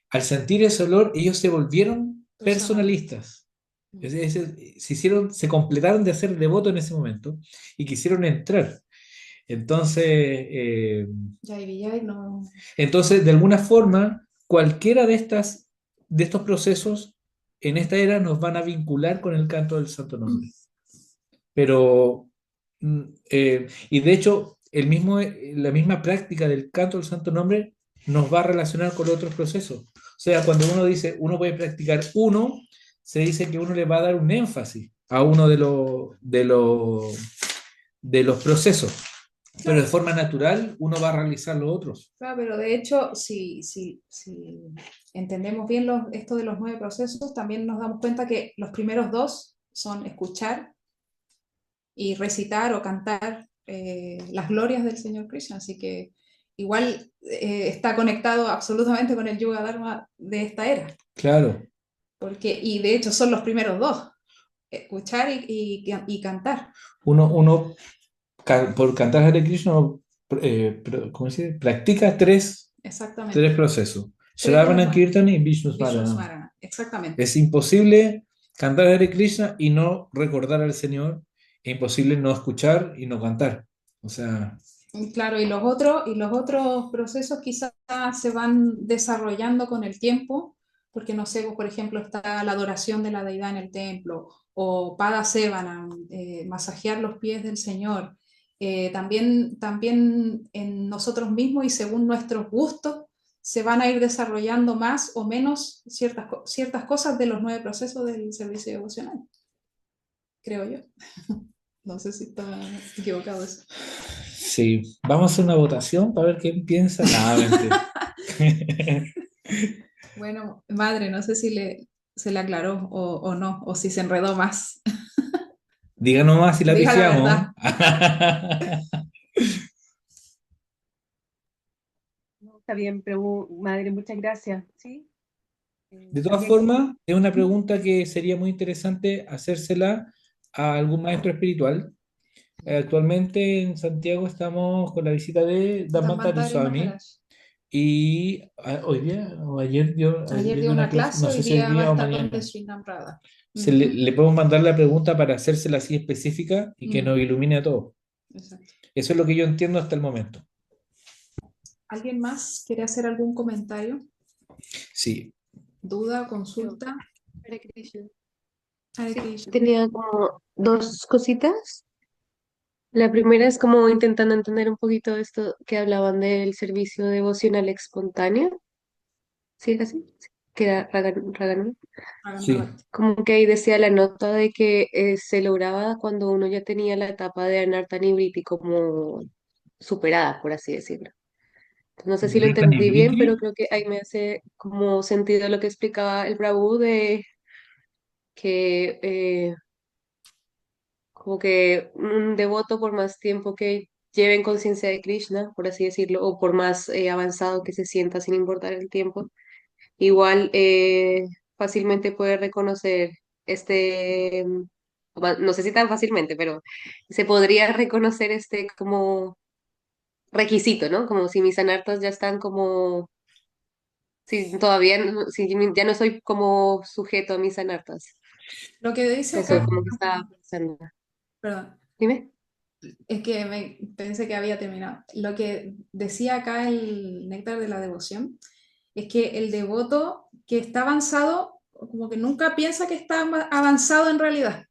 al sentir ese olor, ellos se volvieron personalistas. Se completaron de ser devotos en ese momento y quisieron entrar. Entonces, Jai Vijay no. entonces, de alguna forma, cualquiera de estos procesos en esta era nos van a vincular con el canto del Santo Nombre. Pero, y de hecho, la misma práctica del canto del Santo Nombre nos va a relacionar con otros procesos. O sea, cuando uno dice, uno puede practicar uno, se dice que uno le va a dar un énfasis a uno de los procesos. Pero de forma natural uno va a realizar los otros. Claro, pero de hecho, si entendemos bien esto de los 9 procesos, también nos damos cuenta que los primeros 2 son escuchar y recitar o cantar las glorias del Señor Krishna. Así que igual está conectado absolutamente con el Yuga Dharma de esta era. Claro. Y de hecho son los primeros 2, escuchar y cantar. Uno por cantar Hare Krishna, ¿cómo se dice? Practica tres Exactamente. procesos. Tres Shravana, de los Kirtan y Vishnu Vishnu Smarana. Smarana. Exactamente. Es imposible cantar Hare Krishna y no recordar al Señor. Es imposible no escuchar y no cantar. O sea, Claro, y los otros procesos quizás se van desarrollando con el tiempo, porque no sé, por ejemplo, está la adoración de la deidad en el templo, o Pada Sevana, masajear los pies del Señor. También en nosotros mismos y según nuestros gustos se van a ir desarrollando más o menos ciertas cosas de los 9 procesos del servicio devocional, creo yo. No sé si está equivocado eso. sí. Vamos a hacer una votación para ver quién piensa. Bueno, madre, no sé si se le aclaró o no, o si se enredó más. Diga nomás si la Diga la pifiamos. verdad. No, está bien, pero madre, muchas gracias. ¿Sí? De todas ¿Alguien? formas, es una pregunta que sería muy interesante hacérsela a algún maestro espiritual. Actualmente en Santiago estamos con la visita de Dhammatari Dhamantari Swami Maharaj. y hoy día o ayer Ayer dio dio una una clase, clase, no hoy sé si hoy día va a día o estar donde mañana. Srinam Radha. Le podemos mandar la pregunta para hacérsela así específica y que nos ilumine a todos. Exacto. Eso es lo que yo entiendo hasta el momento. ¿Alguien más quiere hacer algún comentario? Sí. ¿Duda, consulta? Hare Krishna. Hare Sí, Krishna. tenía como dos cositas. La primera es como intentando entender un poquito esto que hablaban del servicio devocional espontáneo. ¿Sí era así? Sí, que era Raganu. Hagan Sí. Bhakti. Como que ahí decía la nota de que se lograba cuando uno ya tenía la etapa de Anartha Nivriti como superada, por así decirlo. No sé si lo Jonathan y entendí bien, pero Briti. creo que ahí me hace como sentido lo que explicaba el Prabhu de que como que un devoto por más tiempo que lleve en conciencia de Krishna, por así decirlo, o por más avanzado que se sienta sin importar el tiempo, igual fácilmente puede reconocer no sé si tan fácilmente, pero se podría reconocer este como requisito, ¿no? Como si mis anartas ya están como, si todavía, si ya no soy como sujeto a mis anartas. Lo que dice Eso acá, como que estaba pensando. perdón, Dime. es que pensé que había terminado. Lo que decía acá el Néctar de la Devoción es que el devoto que está avanzado, como que nunca piensa que está avanzado en realidad.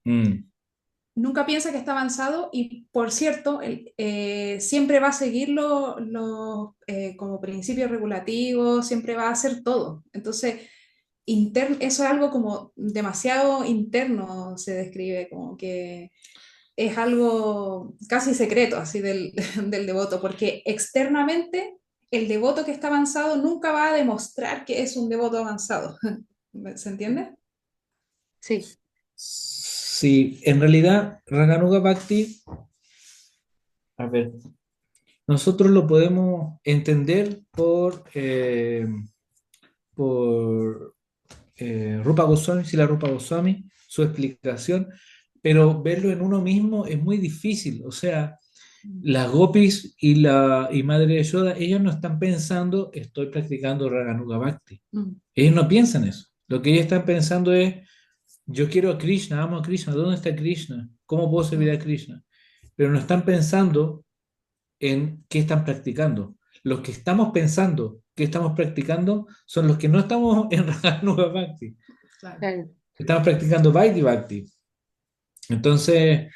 Nunca piensa que está avanzado y, por cierto, siempre va a seguir como principios regulativos, siempre va a hacer todo. Entonces, eso es algo como demasiado interno, se describe, como que es algo casi secreto así del devoto, porque externamente el devoto que está avanzado nunca va a demostrar que es un devoto avanzado. ¿Se entiende? Sí, Sí, en realidad Raganuga Bhakti, a ver, nosotros lo podemos entender por Rupa Goswami, Srila Rupa Goswami, su explicación, pero verlo en uno mismo es muy difícil. O sea, las gopis y Madre Yashoda, ellos no están pensando, estoy practicando Raganuga Bhakti. Mm. Ellos no piensan eso. Lo que ellos están pensando es, yo quiero a Krishna, amo a Krishna, ¿dónde está Krishna? ¿Cómo puedo servir a Krishna? Pero no están pensando en qué están practicando. Los que estamos pensando qué estamos practicando son los que no estamos en Raganuga Bhakti. Claro. claro. Estamos practicando Vaidhi Bhakti. Entonces,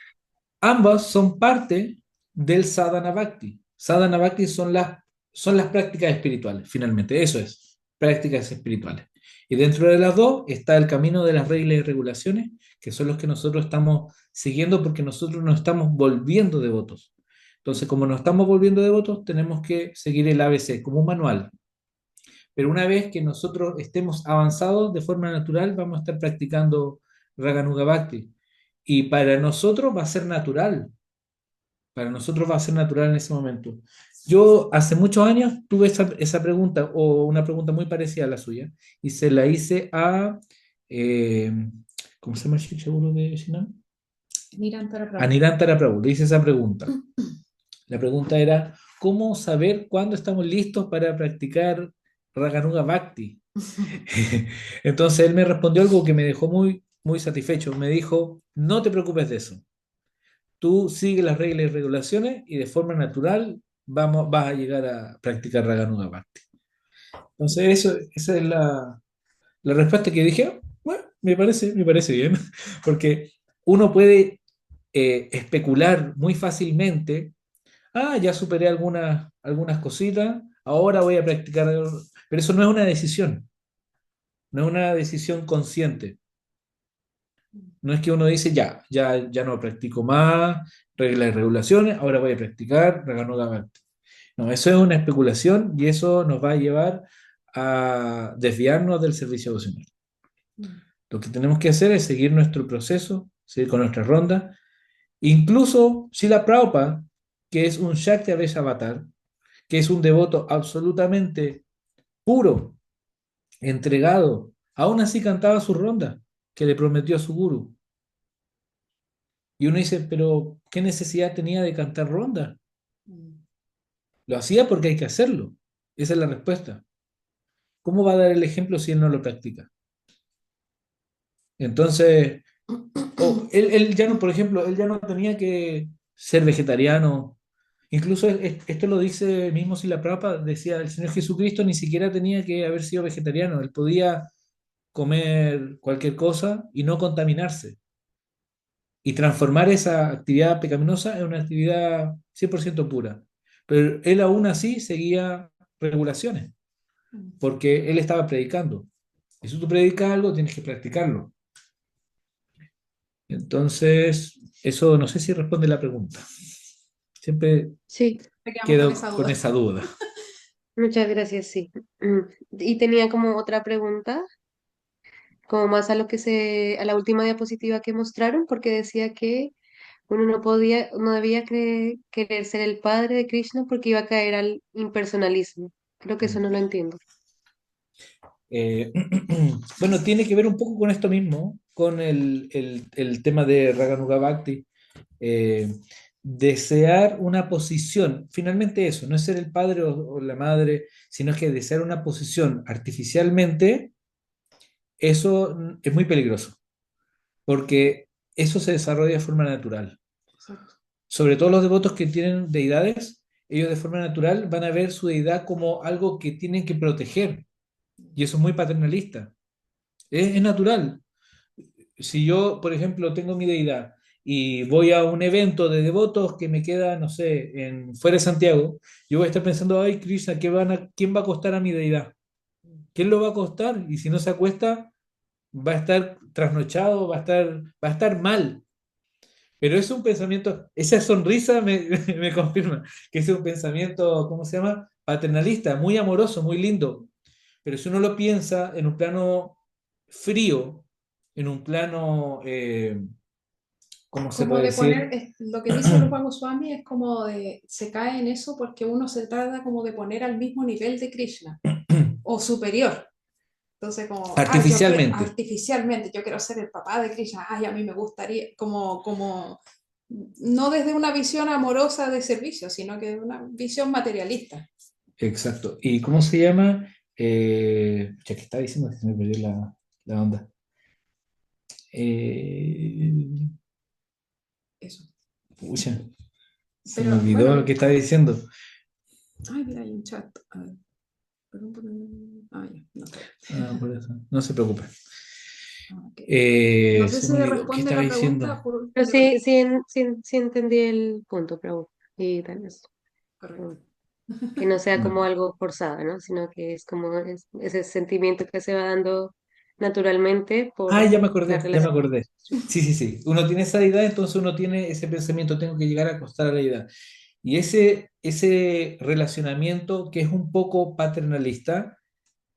ambas son parte del Sadhana Bhakti. Sadhana Bhakti son las prácticas espirituales, finalmente. Eso es, prácticas espirituales. Y dentro de las dos está el camino de las reglas y regulaciones, que son los que nosotros estamos siguiendo porque nosotros nos estamos volviendo devotos. Entonces, como nos estamos volviendo devotos, tenemos que seguir el ABC como un manual. Pero una vez que nosotros estemos avanzados de forma natural, vamos a estar practicando Raganuga Bhakti. Y para nosotros va a ser natural. Para nosotros va a ser natural en ese momento. Yo hace muchos años tuve esa pregunta, o una pregunta muy parecida a la suya, y se la hice eh, ¿cómo se llama el Shiksha Guru de Shinam? Nirantara A Prabhu. Nirantara Prabhu. Le hice esa pregunta. La pregunta era, ¿cómo saber cuándo estamos listos para practicar Raganuga Bhakti? Entonces él me respondió algo que me dejó muy, muy satisfecho. Me dijo, no te preocupes de eso. Tú sigues las reglas y regulaciones y de forma natural vas a llegar a practicar Raganuga Bhakti. Entonces esa es la respuesta que dije, bueno, me parece bien, porque uno puede especular muy fácilmente. Ya superé algunas cositas, ahora voy a practicar, pero eso no es una decisión, no es una decisión consciente. No es que uno dice, ya no practico más reglas y regulaciones, ahora voy a practicar Raganuga Bhakti. No, eso es una especulación y eso nos va a llevar a desviarnos del servicio devocional. Lo que tenemos que hacer es seguir nuestro proceso, seguir con nuestra ronda. Incluso Srila Prabhupada, que es un Shakti Avesha Avatar, que es un devoto absolutamente puro, entregado, aún así cantaba su ronda que le prometió a su guru. Y uno dice, pero ¿qué necesidad tenía de cantar ronda? Lo hacía porque hay que hacerlo. Esa es la respuesta. ¿Cómo va a dar el ejemplo si él no lo practica? Entonces, él ya no, por ejemplo, él ya no tenía que ser vegetariano. Incluso esto lo dice mismo Srila Prabhupada, decía, el Señor Jesucristo ni siquiera tenía que haber sido vegetariano, él podía comer cualquier cosa y no contaminarse. Y transformar esa actividad pecaminosa en una actividad 100% pura. Pero él aún así seguía regulaciones, porque él estaba predicando. Y si tú predicas algo, tienes que practicarlo. Entonces, eso no sé si responde la pregunta. Siempre Sí, Te quedamos con quedo esa con duda. esa duda. muchas gracias, sí. Y tenía como otra pregunta, como más a lo que a la última diapositiva que mostraron, porque decía que uno no debía querer ser el padre de Krishna porque iba a caer al impersonalismo. Creo que eso no lo entiendo. Eh, bueno, tiene que ver un poco con esto mismo, con el tema de Raganuga Bhakti. Eh, desear una posición, finalmente eso, no es ser el padre o la madre, sino que desear una posición artificialmente, eso es muy peligroso, porque eso se desarrolla de forma natural. Exacto. Sobre todo los devotos que tienen deidades, ellos de forma natural van a ver su deidad como algo que tienen que proteger. Y eso es muy paternalista. Es natural. Si yo, por ejemplo, tengo mi deidad y voy a un evento de devotos que me queda, no sé, fuera de Santiago, yo voy a estar pensando, ay, Krishna, ¿quién va a acostar a mi deidad? ¿Quién lo va a acostar? Y si no se acuesta, va a estar trasnochado, va a estar mal. Pero es un pensamiento, esa sonrisa me confirma que es un pensamiento, ¿cómo se llama? Paternalista, muy amoroso, muy lindo. Pero si uno lo piensa en un plano frío, en un plano, ¿cómo se Como puede de decir? poner, lo que dice Rupa Goswami es como de, se cae en eso porque uno se trata como de poner al mismo nivel de Krishna o superior. Entonces como, yo quiero, Artificialmente. artificialmente, yo quiero ser el papá de Krishna, ay, a mí me gustaría, no desde una visión amorosa de servicio, sino que de una visión materialista. Exacto. ¿Y cómo se llama? Ya que estaba diciendo, se me perdió la onda. Eh, Eso. pucha, se me Pero olvidó lo bueno, que estaba diciendo. ay, mira, hay un chat. A ver, perdón ya, no. Ah, por eso. No se preocupe. Ah, ok. No sé Se si me le olvidó qué responde estaba la diciendo. pregunta por Pero sí, sí entendí el punto, pero y tal vez correcto. mm, que no sea como Bueno. algo forzado, ¿no? Sino que es como ese sentimiento que se va dando naturalmente Ah, por ya me la acordé, ya me relación. acordé. Sí, sí, sí. Uno tiene esa idea, entonces uno tiene ese pensamiento, tengo que llegar a acostar a la idea. Y ese relacionamiento que es un poco paternalista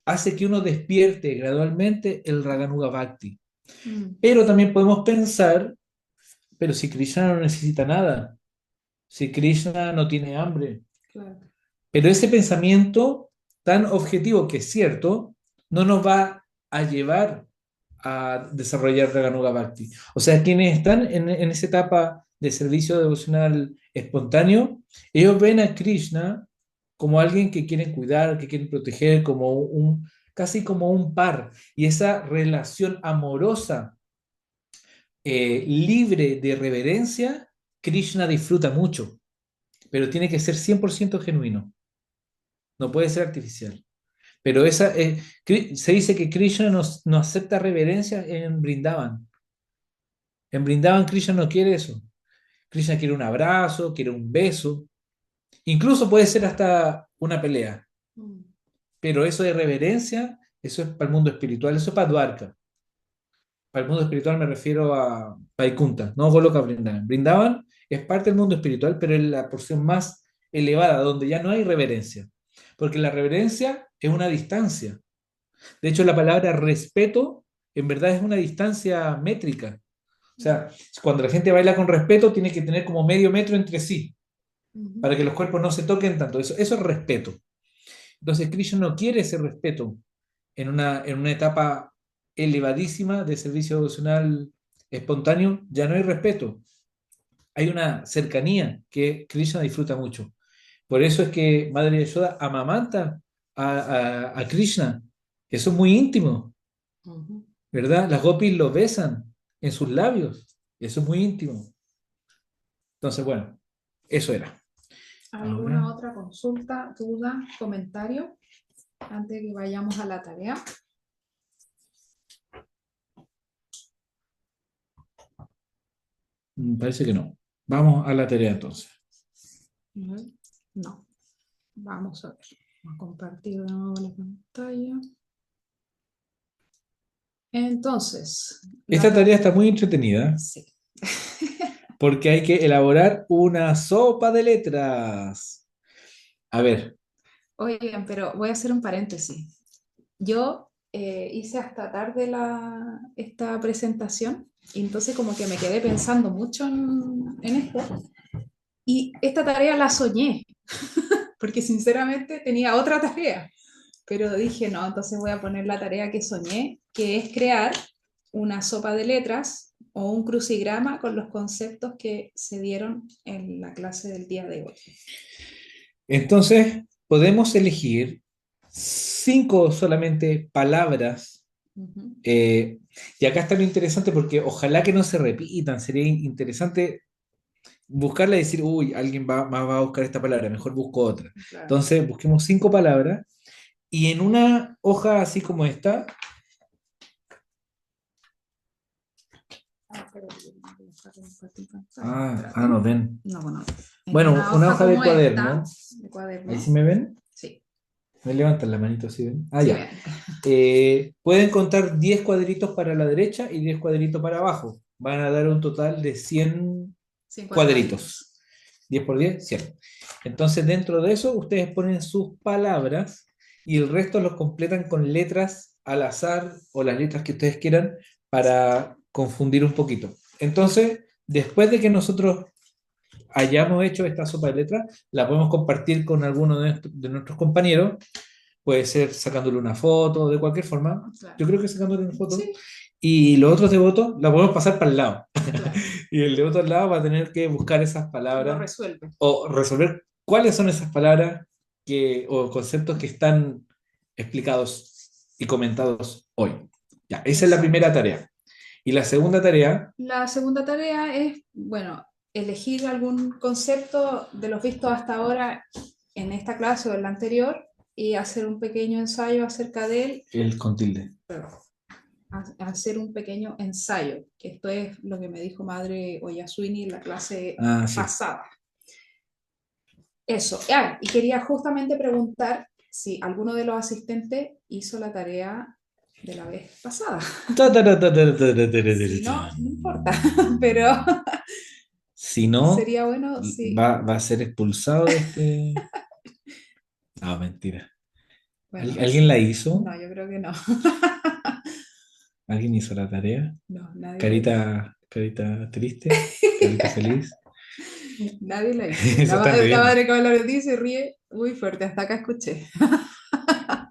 hace que uno despierte gradualmente el Raganuga Bhakti. Mm, Pero también podemos pensar, pero si Krishna no necesita nada, si Krishna no tiene hambre, claro. pero ese pensamiento tan objetivo que es cierto, no nos va a llevar a desarrollar Raganuga Bhakti. O sea, quienes están en esa etapa de servicio devocional espontáneo, ellos ven a Krishna como alguien que quieren cuidar, que quieren proteger, casi como un par. Y esa relación amorosa, libre de reverencia, Krishna disfruta mucho, pero tiene que ser 100% genuino, no puede ser artificial. Pero se dice que Krishna no acepta reverencia en Brindavan. En Brindavan Krishna no quiere eso. Krishna quiere un abrazo, quiere un beso, incluso puede ser hasta una pelea. Mm, Pero eso de reverencia, eso es para el mundo espiritual, eso es para Dwarka. Para el mundo espiritual me refiero a Vaikunta, no Goloka Vrindavan. Vrindavan es parte del mundo espiritual, pero es la porción más elevada, donde ya no hay reverencia. Porque la reverencia es una distancia. De hecho, la palabra respeto en verdad es una distancia métrica. O mm, sea, cuando la gente baila con respeto, tiene que tener como medio metro entre sí, ujú. para que los cuerpos no se toquen tanto. Eso es respeto. Entonces, Krishna no quiere ese respeto en una etapa elevadísima de servicio devocional espontáneo. Ya no hay respeto. Hay una cercanía que Krishna disfruta mucho. Por eso es que Madre Yashoda amamanta a Krishna. Eso es muy íntimo. Ujú. ¿Verdad? Las gopis lo besan en sus labios. Eso es muy íntimo. Entonces, bueno, eso era. ¿Alguna Ahora, otra consulta, duda, comentario antes de que vayamos a la tarea? parece que no. Vamos a la tarea entonces. No. No. Vamos a ver. Vamos a compartir de nuevo la pantalla. Entonces, la Esta tarea tarea. está muy entretenida Sí. porque hay que elaborar una sopa de letras. A ver, Oigan, pero voy a hacer un paréntesis. Yo hice hasta tarde esta presentación y entonces como que me quedé pensando mucho en esto y esta tarea la soñé porque sinceramente tenía otra tarea, pero dije no, entonces voy a poner la tarea que soñé, que es crear una sopa de letras o un crucigrama con los conceptos que se dieron en la clase del día de hoy. entonces podemos elegir 5 solamente palabras. Ujú, Y acá está lo interesante porque ojalá que no se repitan. Sería interesante buscarla y decir, uy, alguien va a buscar esta palabra, mejor busco otra. claro. Entonces, busquemos 5 palabras Y en una hoja así como esta, no ven. No, bueno, en Bueno, una una hoja hoja de como cuaderno. esta, de cuaderno, Ahí sí me ven. sí, Me levantan la manito, ¿sí ven? sí, Ya. ven, Pueden contar 10 cuadritos para la derecha y 10 cuadritos para abajo. Van a dar un total de 100 100 cuadritos. cuadritos. 10 por 10, 100. Entonces, dentro de eso, ustedes ponen sus palabras y el resto los completan con letras al azar o las letras que ustedes quieran para confundir un poquito. Entonces, después de que nosotros hayamos hecho esta sopa de letras, la podemos compartir con alguno de nuestros compañeros. Puede ser sacándole una foto, de cualquier forma. Claro. Yo creo que sacándole una foto. Sí, Y los otros devotos la podemos pasar para el lado. claro, Y el devoto al lado va a tener que buscar esas lo palabras resuelve. o resolver cuáles son esas palabras o conceptos que están explicados y comentados hoy. Ya, esa es la Exacto. primera tarea. Y la segunda tarea, La segunda tarea es, bueno, elegir algún concepto de los vistos hasta ahora en esta clase o en la anterior y hacer un pequeño ensayo acerca de él, el con tilde. hacer un pequeño ensayo, que esto es lo que me dijo Madre Oyasuni en la clase Sí. pasada. Eso. Y quería justamente preguntar si alguno de los asistentes hizo la tarea de la vez pasada. Si no, no importa, pero Si no, sería bueno si... va a ser expulsado de este. No, mentira. Bueno, ¿Alguien la hizo? no, yo creo que no. ¿Alguien hizo la tarea? No, nadie la hizo. Carita triste, carita feliz. Nadie la hizo. Se están La riendo. madre que habla de ti se ríe muy fuerte, hasta acá escuché.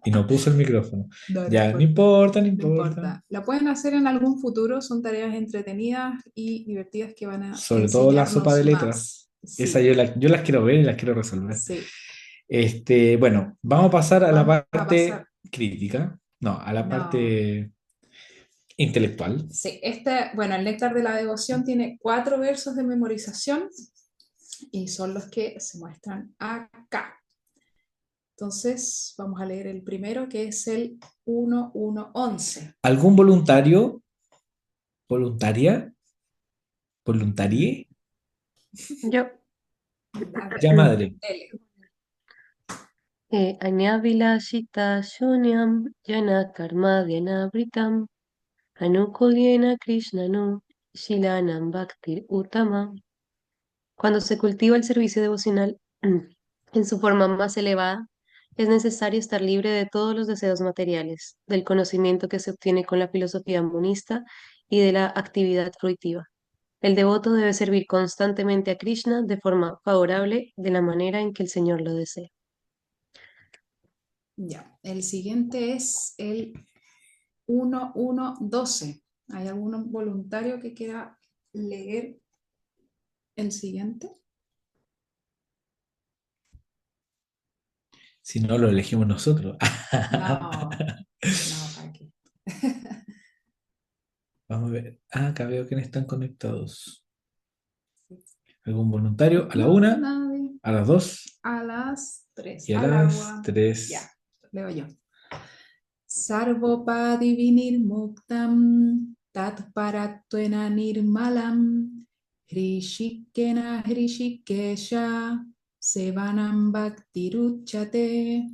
Y no puso el micrófono. No, Ya, no importa, no no importa. importa. La pueden hacer en algún futuro, son tareas entretenidas y divertidas que van a Sobre todo la sopa de enseñarnos letras. más. Esa Sí, yo las quiero ver y las quiero resolver. sí. Bueno, vamos a pasar a la Vamos a parte pasar. crítica. No, a la No. parte intelectual. Sí, bueno, el Néctar de la Devoción tiene 4 versos de memorización y son los que se muestran acá. Entonces, vamos a leer el primero, que es el 1.1.11. ¿Algún voluntario? ¿Voluntaria? ¿Voluntarie? Yo. Ya, madre. Anyavilashita shunyam yana karma Britam anukulyena krishnanu shilanam bhaktir utama. Cuando se cultiva el servicio devocional en su forma más elevada, es necesario estar libre de todos los deseos materiales, del conocimiento que se obtiene con la filosofía monista y de la actividad fruitiva. El devoto debe servir constantemente a Krishna de forma favorable, de la manera en que el Señor lo desea. Ya, el siguiente es el 1.1.12. ¿Hay algún voluntario que quiera leer el siguiente? Si no, lo elegimos nosotros. No, ¿para qué? Vamos a ver. Acá veo quiénes están conectados. ¿Algún voluntario? A la No, 1, nadie. a las 2 A las 3. y a Al las agua. 3. Ya, leo yo. Sarvopadi vinirmuktam tatparattvena nirmalam hrishikena hrishikesha sevanam bhaktiruchate.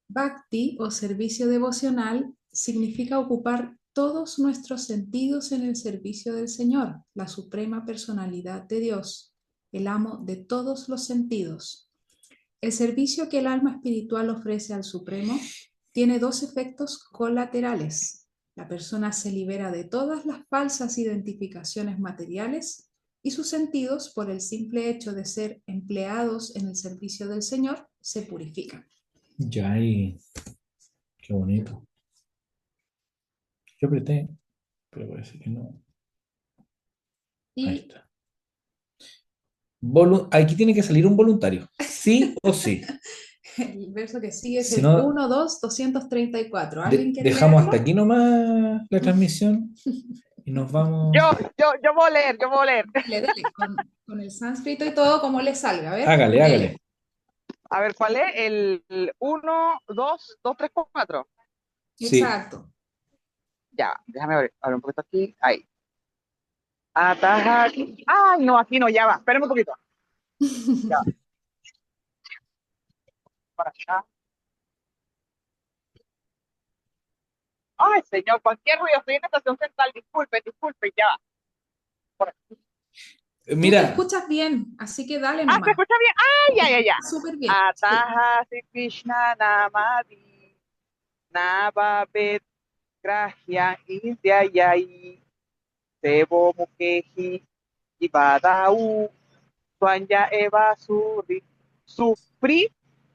Bhakti o servicio devocional significa ocupar todos nuestros sentidos en el servicio del Señor, la suprema personalidad de Dios, el amo de todos los sentidos. El servicio que el alma espiritual ofrece al Supremo tiene 2 efectos colaterales. La persona se libera de todas las falsas identificaciones materiales y sus sentidos, por el simple hecho de ser empleados en el servicio del Señor, se purifican. Ya ahí. Qué bonito. Yo apreté, pero parece que no. Ahí Y está. Aquí tiene que salir un voluntario. Sí o sí. el verso que sigue es Si el no, 1.2.234. ¿Alguien quiere dejamos leerlo? hasta aquí nomás la transmisión y nos vamos. Yo puedo leer, yo puedo leer. Dale, con el sánscrito y todo, como le salga. A ver, Hágale, dele. hágale. A ver, ¿cuál es? El 1, 2, 2, 3, 4. Sí. Exacto. Ya, déjame abrir un poquito aquí. Ahí. Ataja. Ay, no, aquí no, ya va. Espérame un poquito. Ya, para acá. Ay, señor, cualquier ruido, estoy en estación central. Disculpe, disculpe, ya va. Por aquí. Tú te Mira, escuchas bien, así que dale Ah, ¿se nomás. escucha bien? Ah, ya, ya, ya. Súper bien. Sí. Ataha Sri Krishna Namadi Navabet Grahya India Yai Devo Mukehi Ibadau Swanya Eva Suri Sufri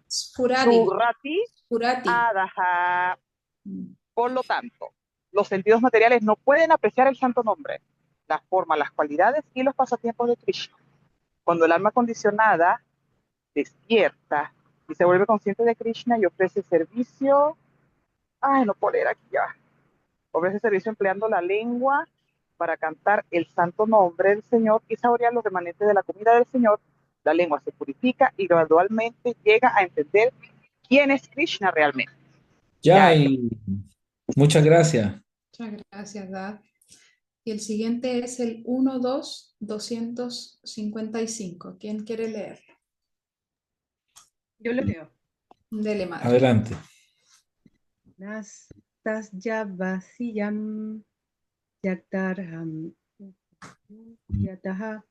Spurati. Surati Spurati. Adaha. Mm. Por lo tanto, los sentidos materiales no pueden apreciar el santo nombre, la forma, las cualidades y los pasatiempos de Krishna. Cuando el alma condicionada despierta y se vuelve consciente de Krishna y ofrece servicio, ay, no puedo leer aquí ya, ofrece servicio empleando la lengua para cantar el santo nombre del Señor y saborear los remanentes de la comida del Señor, la lengua se purifica y gradualmente llega a entender quién es Krishna realmente. ya Ya, y muchas gracias. Muchas gracias, Dad. Y el siguiente es el 1-2-255. ¿Quién quiere leerlo? Yo lo leo. Dele, madre. Adelante. Nastasya vasiyam yaktarham yataha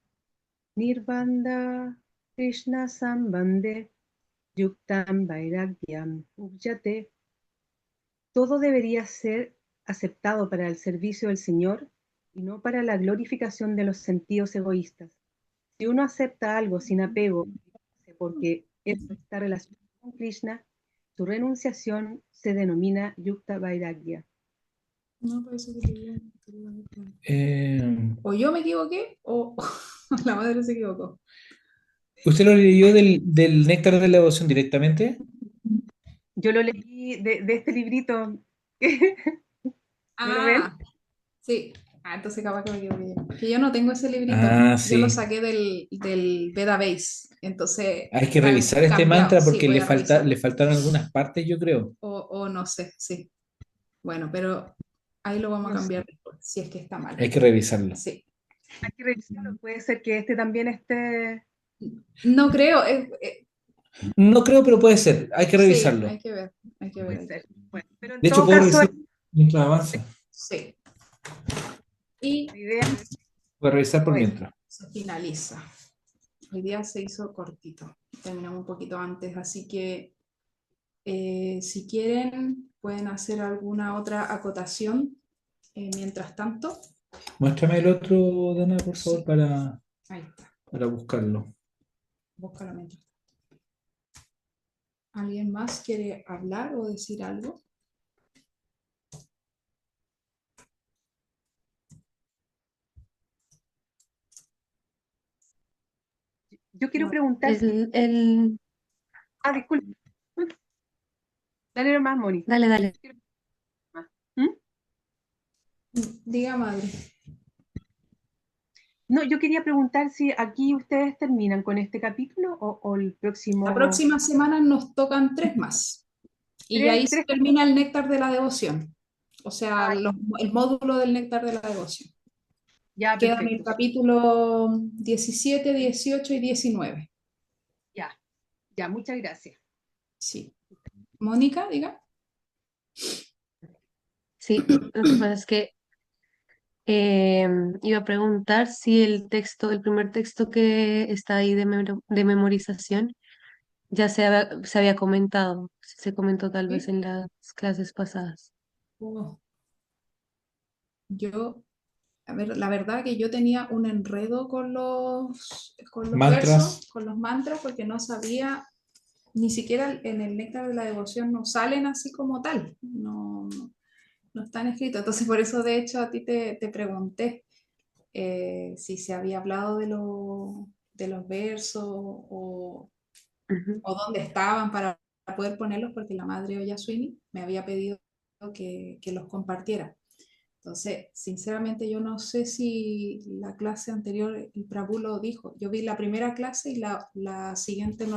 nirvanda Krishna sambande yuktam vairagyam upyate. Todo debería ser aceptado para el servicio del Señor y no para la glorificación de los sentidos egoístas. Si uno acepta algo sin apego, porque eso está relacionado con Krishna, su renunciación se denomina Yukta Vairagya. No, parece que Eh, o yo me equivoqué o la madre se equivocó. ¿Usted lo leyó del Néctar de la Devoción directamente? Yo lo leí de este librito. ¿No lo ven? Ah, sí. Ah, entonces capaz que me equivoqué. Que yo no tengo ese librito. Ah, Yo lo sí. saqué del Database. Entonces Hay que está revisar este cambiado. mantra Sí, porque voy a le revisarlo. faltaron algunas partes, yo creo. O no sé, sí. Bueno, pero ahí lo vamos a No sé. cambiar después, si es que está mal. Hay que revisarlo. Sí. Hay que revisarlo. Puede ser que este también esté. No creo. No creo, pero puede ser. Hay que Sí, revisarlo. hay que ver. Hay que ver. Puede ser. Bueno, pero en De hecho, todo puedo caso, revisar mientras avanza. Sí. Y la idea Voy a revisar por no es. mientras. se finaliza. Hoy día se hizo cortito. Terminamos un poquito antes, así que si quieren pueden hacer alguna otra acotación mientras tanto. Muéstrame el otro, Dana, por favor, Sí, ahí está. para buscarlo. Búscalo mientras. ¿Alguien más quiere hablar o decir algo? Yo quiero No. preguntar. Disculpe. Dale nomás, Moni. Dale, dale. ¿Mm? Diga, madre. No, yo quería preguntar si aquí ustedes terminan con este capítulo o el La próximo. próxima semana nos tocan 3 más. Y ahí se Tres. termina el néctar de la devoción. O sea, Ah, el módulo del néctar de la devoción. ya, Quedan el perfecto. capítulo 17, 18 y 19. Ya, ya, muchas gracias. Sí. Mónica, diga. Sí, lo que pasa es que iba a preguntar si el texto, el primer texto que está ahí de memorización, ya se había comentado, si se comentó tal vez ¿Sí? en las clases pasadas. Oh, yo, a ver, la verdad que yo tenía un enredo con los Mantras. versos, con los mantras, porque no sabía, ni siquiera en el néctar de la devoción no salen así como tal. No, no están escritos. Entonces, por eso, de hecho, a ti te pregunté si se había hablado de los versos Ujú. o dónde estaban para poder ponerlos, porque la madre Oyaswini me había pedido que los compartiera. Entonces, sinceramente, yo no sé si la clase anterior el Prabhu lo dijo. Yo vi la primera clase y la siguiente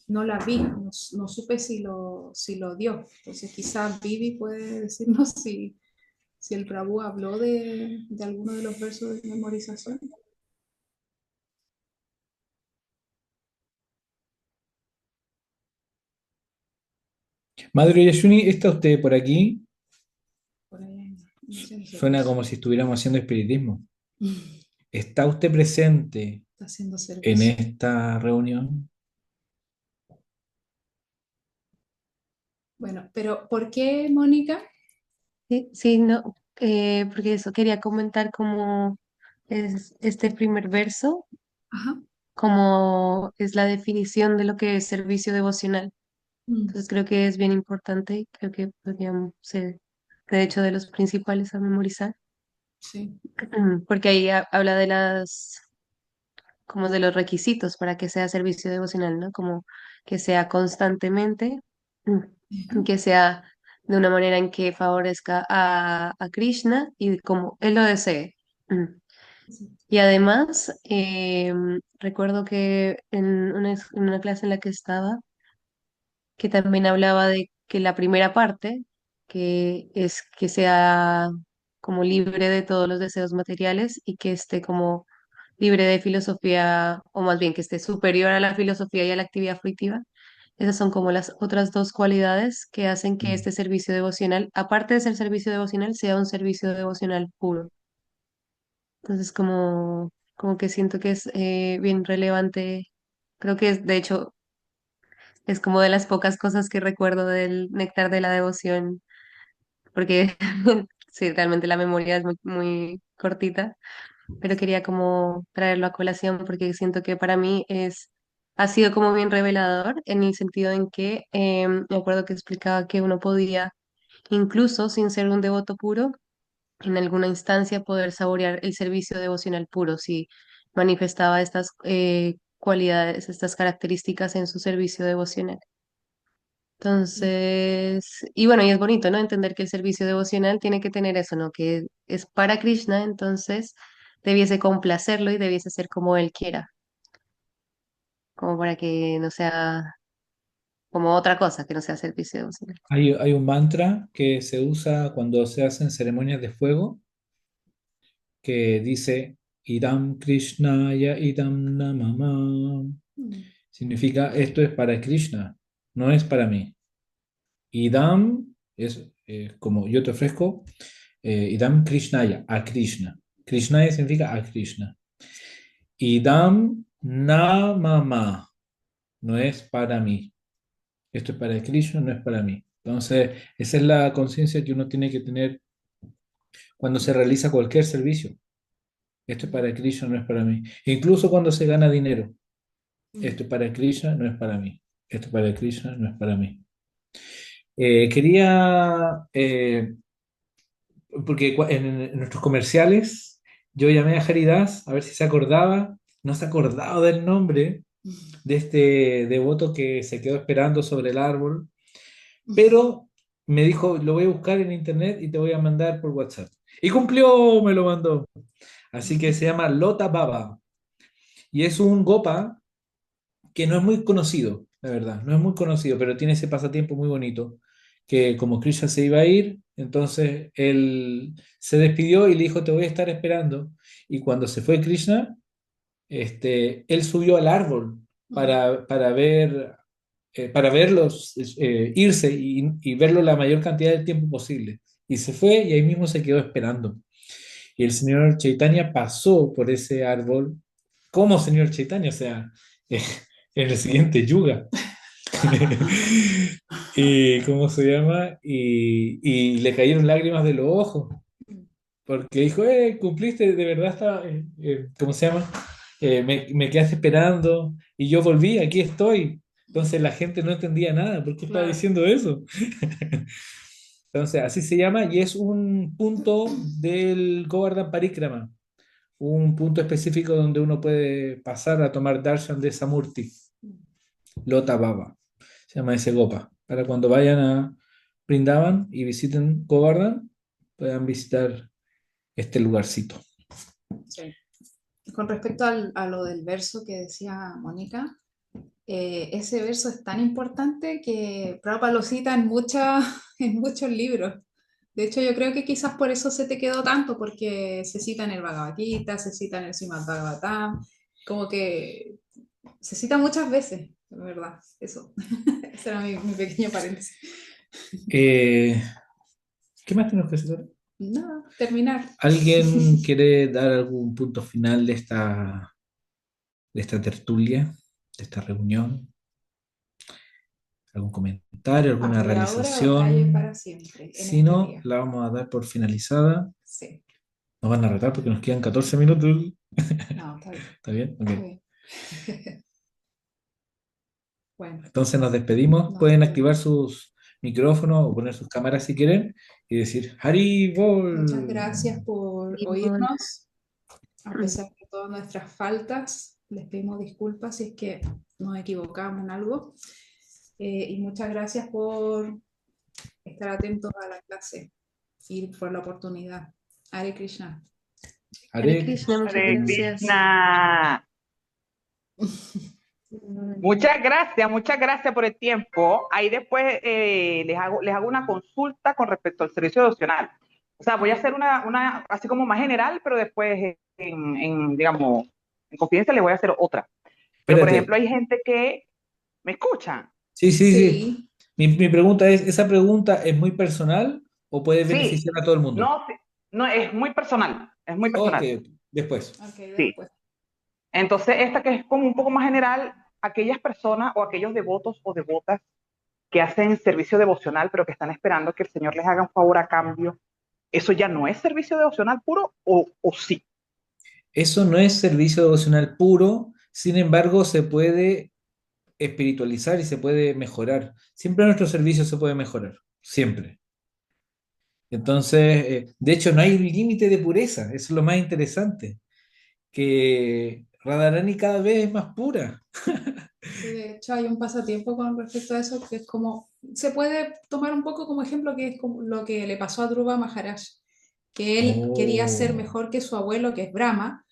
No la vi, no supe si lo dio. Entonces quizás Vivi puede decirnos si el Prabhu habló de alguno de los versos de memorización. Madre Yashuni, ¿está usted por aquí? Por ahí, no sé, no sé. Suena como si estuviéramos haciendo espiritismo. Está ¿Está usted presente haciendo en servicio. esta reunión? Bueno, pero ¿por qué, Mónica? Sí, sí, no, porque eso quería comentar cómo es este primer verso, Ajá. cómo es la definición de lo que es servicio devocional. Mm, Entonces creo que es bien importante y creo que podríamos ser, de hecho, de los principales a memorizar, sí. porque ahí habla de como de los requisitos para que sea servicio devocional, ¿no? Como que sea constantemente, que sea de una manera en que favorezca a Krishna y como él lo desee. Mm. Sí. Y además, recuerdo que en una clase en la que estaba, que también hablaba de que la primera parte, que es que sea como libre de todos los deseos materiales y que esté como libre de filosofía, o más bien que esté superior a la filosofía y a la actividad fruitiva. Esas son como las otras dos cualidades que hacen que Mm. este servicio devocional, aparte de ser servicio devocional, sea un servicio devocional puro. Entonces, como que siento que es bien relevante. Creo que es, de hecho, es como de las pocas cosas que recuerdo del néctar de la devoción, porque sí, realmente la memoria es muy, muy cortita, pero quería como traerlo a colación porque siento que para mí ha sido como bien revelador en el sentido en que me acuerdo que explicaba que uno podía, incluso sin ser un devoto puro, en alguna instancia poder saborear el servicio devocional puro si manifestaba estas cualidades, estas características en su servicio devocional. Entonces, y bueno, y es bonito, ¿no? Entender que el servicio devocional tiene que tener eso, ¿no? Que es para Krishna, entonces debiese complacerlo y debiese ser como él quiera, como para que no sea como otra cosa, que no sea servicio devocional. Hay un mantra que se usa cuando se hacen ceremonias de fuego que dice Idam Krishnaya Idam Namama. Mm, Significa esto es para Krishna, no es para mí. Idam es como yo te ofrezco, Idam Krishnaya, a Krishna. Krishnaya significa a Krishna. Idam Namama, no es para mí. Esto es para Krishna, no es para mí. Entonces, esa es la conciencia que uno tiene que tener cuando se realiza cualquier servicio. Esto es para Krishna, no es para mí. Incluso cuando se gana dinero. mm, Esto es para Krishna, no es para mí. Esto es para Krishna, no es para mí. Quería, porque en nuestros comerciales, yo llamé a Haridas a ver si se acordaba, no se acordaba del nombre de este devoto que se quedó esperando sobre el árbol, pero me dijo, lo voy a buscar en internet y te voy a mandar por WhatsApp. Y cumplió, me lo mandó. Así que se llama Lota Baba y es un gopa que no es muy conocido, la verdad, no es muy conocido, pero tiene ese pasatiempo muy bonito, que como Krishna se iba a ir, entonces él se despidió y le dijo, te voy a estar esperando. Y cuando se fue Krishna, él subió al árbol mm, para verlos irse y verlo la mayor cantidad de tiempo posible. Y se fue y ahí mismo se quedó esperando. Y el señor Chaitanya pasó por ese árbol como señor Chaitanya, o sea, en el siguiente yuga. ¿Y cómo se llama? Y le cayeron lágrimas de los ojos, mm, porque dijo, cumpliste, de verdad estaba, ¿cómo se llama? Me quedaste esperando y yo volví, aquí estoy. Entonces la gente no entendía nada, ¿por qué estaba claro. diciendo eso? Entonces, así se llama y es un punto del Govardhan Parikrama, un punto específico donde uno puede pasar a tomar darshan de Samurti, Lota Baba, se llama ese Gopa, para cuando vayan a Brindavan y visiten Govardhan, puedan visitar este lugarcito. Sí. Con respecto a lo del verso que decía Mónica, ese verso es tan importante que Prabhupada lo cita en, en muchos libros. De hecho, yo creo que quizás por eso se te quedó tanto, porque se cita en el Bhagavad Gita, se cita en el Srimad Bhagavatam, como que se cita muchas veces, la verdad, eso. Ese era mi pequeño paréntesis. Eh, ¿Qué más tenemos que hacer? Nada, terminar. ¿Alguien quiere dar algún punto final de esta tertulia, de esta reunión? ¿Algún comentario, ¿A alguna por ahora o calle realización? para siempre en Si este no, día? la vamos a dar por finalizada. Sí, Nos van a retar porque nos quedan 14 minutos. no, está bien. ¿Está bien? Ok. Está bien. Bueno, Entonces nos despedimos. nos Pueden activar despedimos. sus micrófonos o poner sus cámaras si quieren y decir Hari Muchas Bol. gracias por Igual. oírnos, a pesar de todas nuestras faltas. Les pedimos disculpas si es que nos equivocamos en algo. Y muchas gracias por estar atentos a la clase y por la oportunidad. Hare Krishna. Hare Hare Krishna, muchas Hare gracias. Krishna. Muchas gracias por el tiempo. Ahí después les hago una consulta con respecto al servicio devocional. O sea, voy a hacer una así como más general, pero después digamos, en confidencia les voy a hacer otra. Pero, por ejemplo, Espérate. hay gente que me escucha. Sí, sí, sí. Sí, Mi pregunta es, ¿esa pregunta es muy personal o puede Sí, beneficiar a todo el mundo? no, sí, no, es muy personal, es muy Ok, personal. después. ok, Sí. después. Entonces, esta que es como un poco más general, aquellas personas o aquellos devotos o devotas que hacen servicio devocional, pero que están esperando que el Señor les haga un favor a cambio, ¿eso ya no es servicio devocional puro o sí? Eso no es servicio devocional puro, sin embargo, se puede espiritualizar y se puede mejorar. Siempre nuestro servicio se puede mejorar, siempre. Entonces, de hecho, no hay un límite de pureza, eso es lo más interesante, que Radharani cada vez es más pura. Sí, de hecho, hay un pasatiempo con respecto a eso que es como, se puede tomar un poco como ejemplo que es como lo que le pasó a Dhruva Maharaj, que él quería ser Oh, mejor que su abuelo, que es Brahma,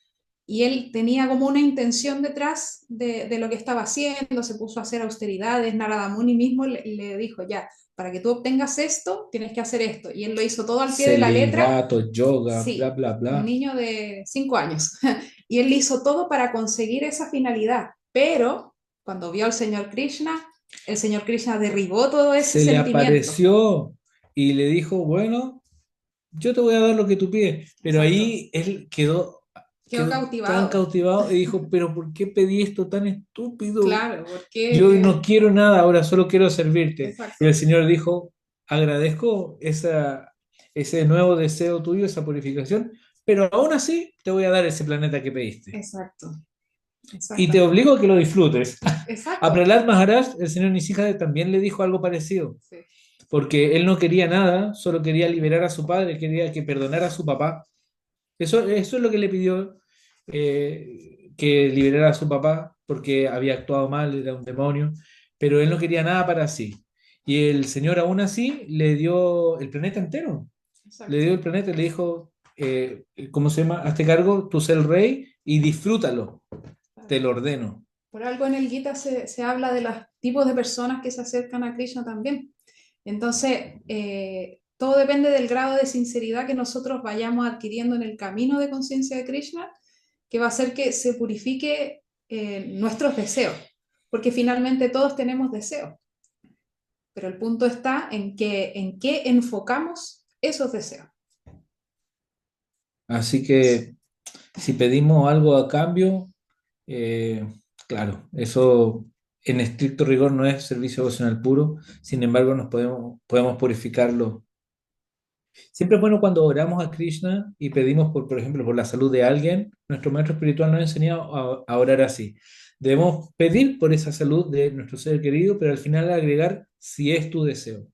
y él tenía como una intención detrás de lo que estaba haciendo, se puso a hacer austeridades, Narada Muni mismo le dijo, ya, para que tú obtengas esto, tienes que hacer esto, y él lo hizo todo al pie de la letra, celibato, yoga, bla, sí, bla, un bla. niño de 5 años, y él hizo todo para conseguir esa finalidad, pero cuando vio al Señor Krishna, el Señor Krishna derribó todo ese Se le sentimiento. apareció y le dijo, bueno, yo te voy a dar lo que tú pides. Pero Exacto. ahí él Quedó quedó tan cautivado. cautivado y dijo, pero ¿por qué pedí esto tan estúpido? Claro, Yo porque, no quiero nada, ahora solo quiero servirte. Y el exacto, Señor dijo, agradezco ese nuevo deseo tuyo, esa purificación, pero aún así te voy a dar ese planeta que pediste. exacto, Y te exactamente. obligo a que lo disfrutes. A Exacto. Prahlad Maharaj, el señor Nisija también le dijo algo parecido, Sí, porque él no quería nada, solo quería liberar a su padre, quería que perdonara a su papá. Eso es lo que le pidió, que liberara a su papá, porque había actuado mal, era un demonio, pero él no quería nada para sí. Y el Señor aún así le dio el planeta entero, le exacto. dio el planeta y le dijo, ¿cómo se llama? Hazte cargo, tú sé el rey y disfrútalo, te Claro. lo ordeno. Por algo en el Gita se habla de los tipos de personas que se acercan a Krishna también. Entonces, todo depende del grado de sinceridad que nosotros vayamos adquiriendo en el camino de conciencia de Krishna, que va a hacer que se purifique nuestros deseos, porque finalmente todos tenemos deseos, pero el punto está en qué enfocamos esos deseos. Así que si pedimos algo a cambio, eh, claro, eso en estricto rigor no es servicio devocional puro, sin embargo podemos purificarlo. Siempre es bueno cuando oramos a Krishna y pedimos, por ejemplo, por la salud de alguien, nuestro maestro espiritual nos ha enseñado a orar así. Debemos pedir por esa salud de nuestro ser querido, pero al final agregar si es tu deseo.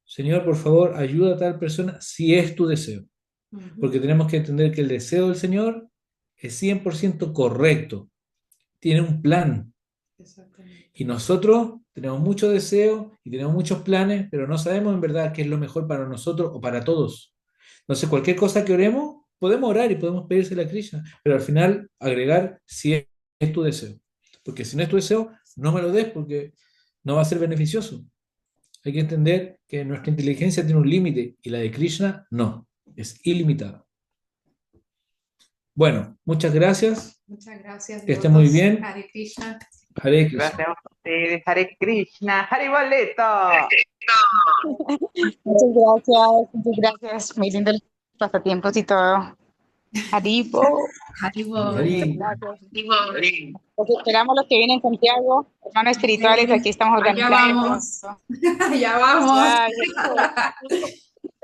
Señor, por favor, ayuda a tal persona si es tu deseo. Porque tenemos que entender que el deseo del Señor es 100% correcto, tiene un plan. Exactamente. Y nosotros tenemos muchos deseos y tenemos muchos planes, pero no sabemos en verdad qué es lo mejor para nosotros o para todos. Entonces, cualquier cosa que oremos, podemos orar y podemos pedírsela a Krishna, pero al final agregar si es tu deseo. Porque si no es tu deseo, no me lo des porque no va a ser beneficioso. Hay que entender que nuestra inteligencia tiene un límite y la de Krishna no, es ilimitada. Bueno, muchas gracias. Muchas gracias, Que esté muy devotos. bien. Hare Krishna. Hare Krishna. Gracias a ustedes. Hare Krishna. Hare Boleto. Muchas gracias. Muy lindo los pasatiempos y todo. Haribo. Haribol. Hari. Gracias. Los esperamos los que vienen en Santiago, hermanos espirituales, aquí estamos Allá organizando. vamos. Allá vamos. Ya, ya.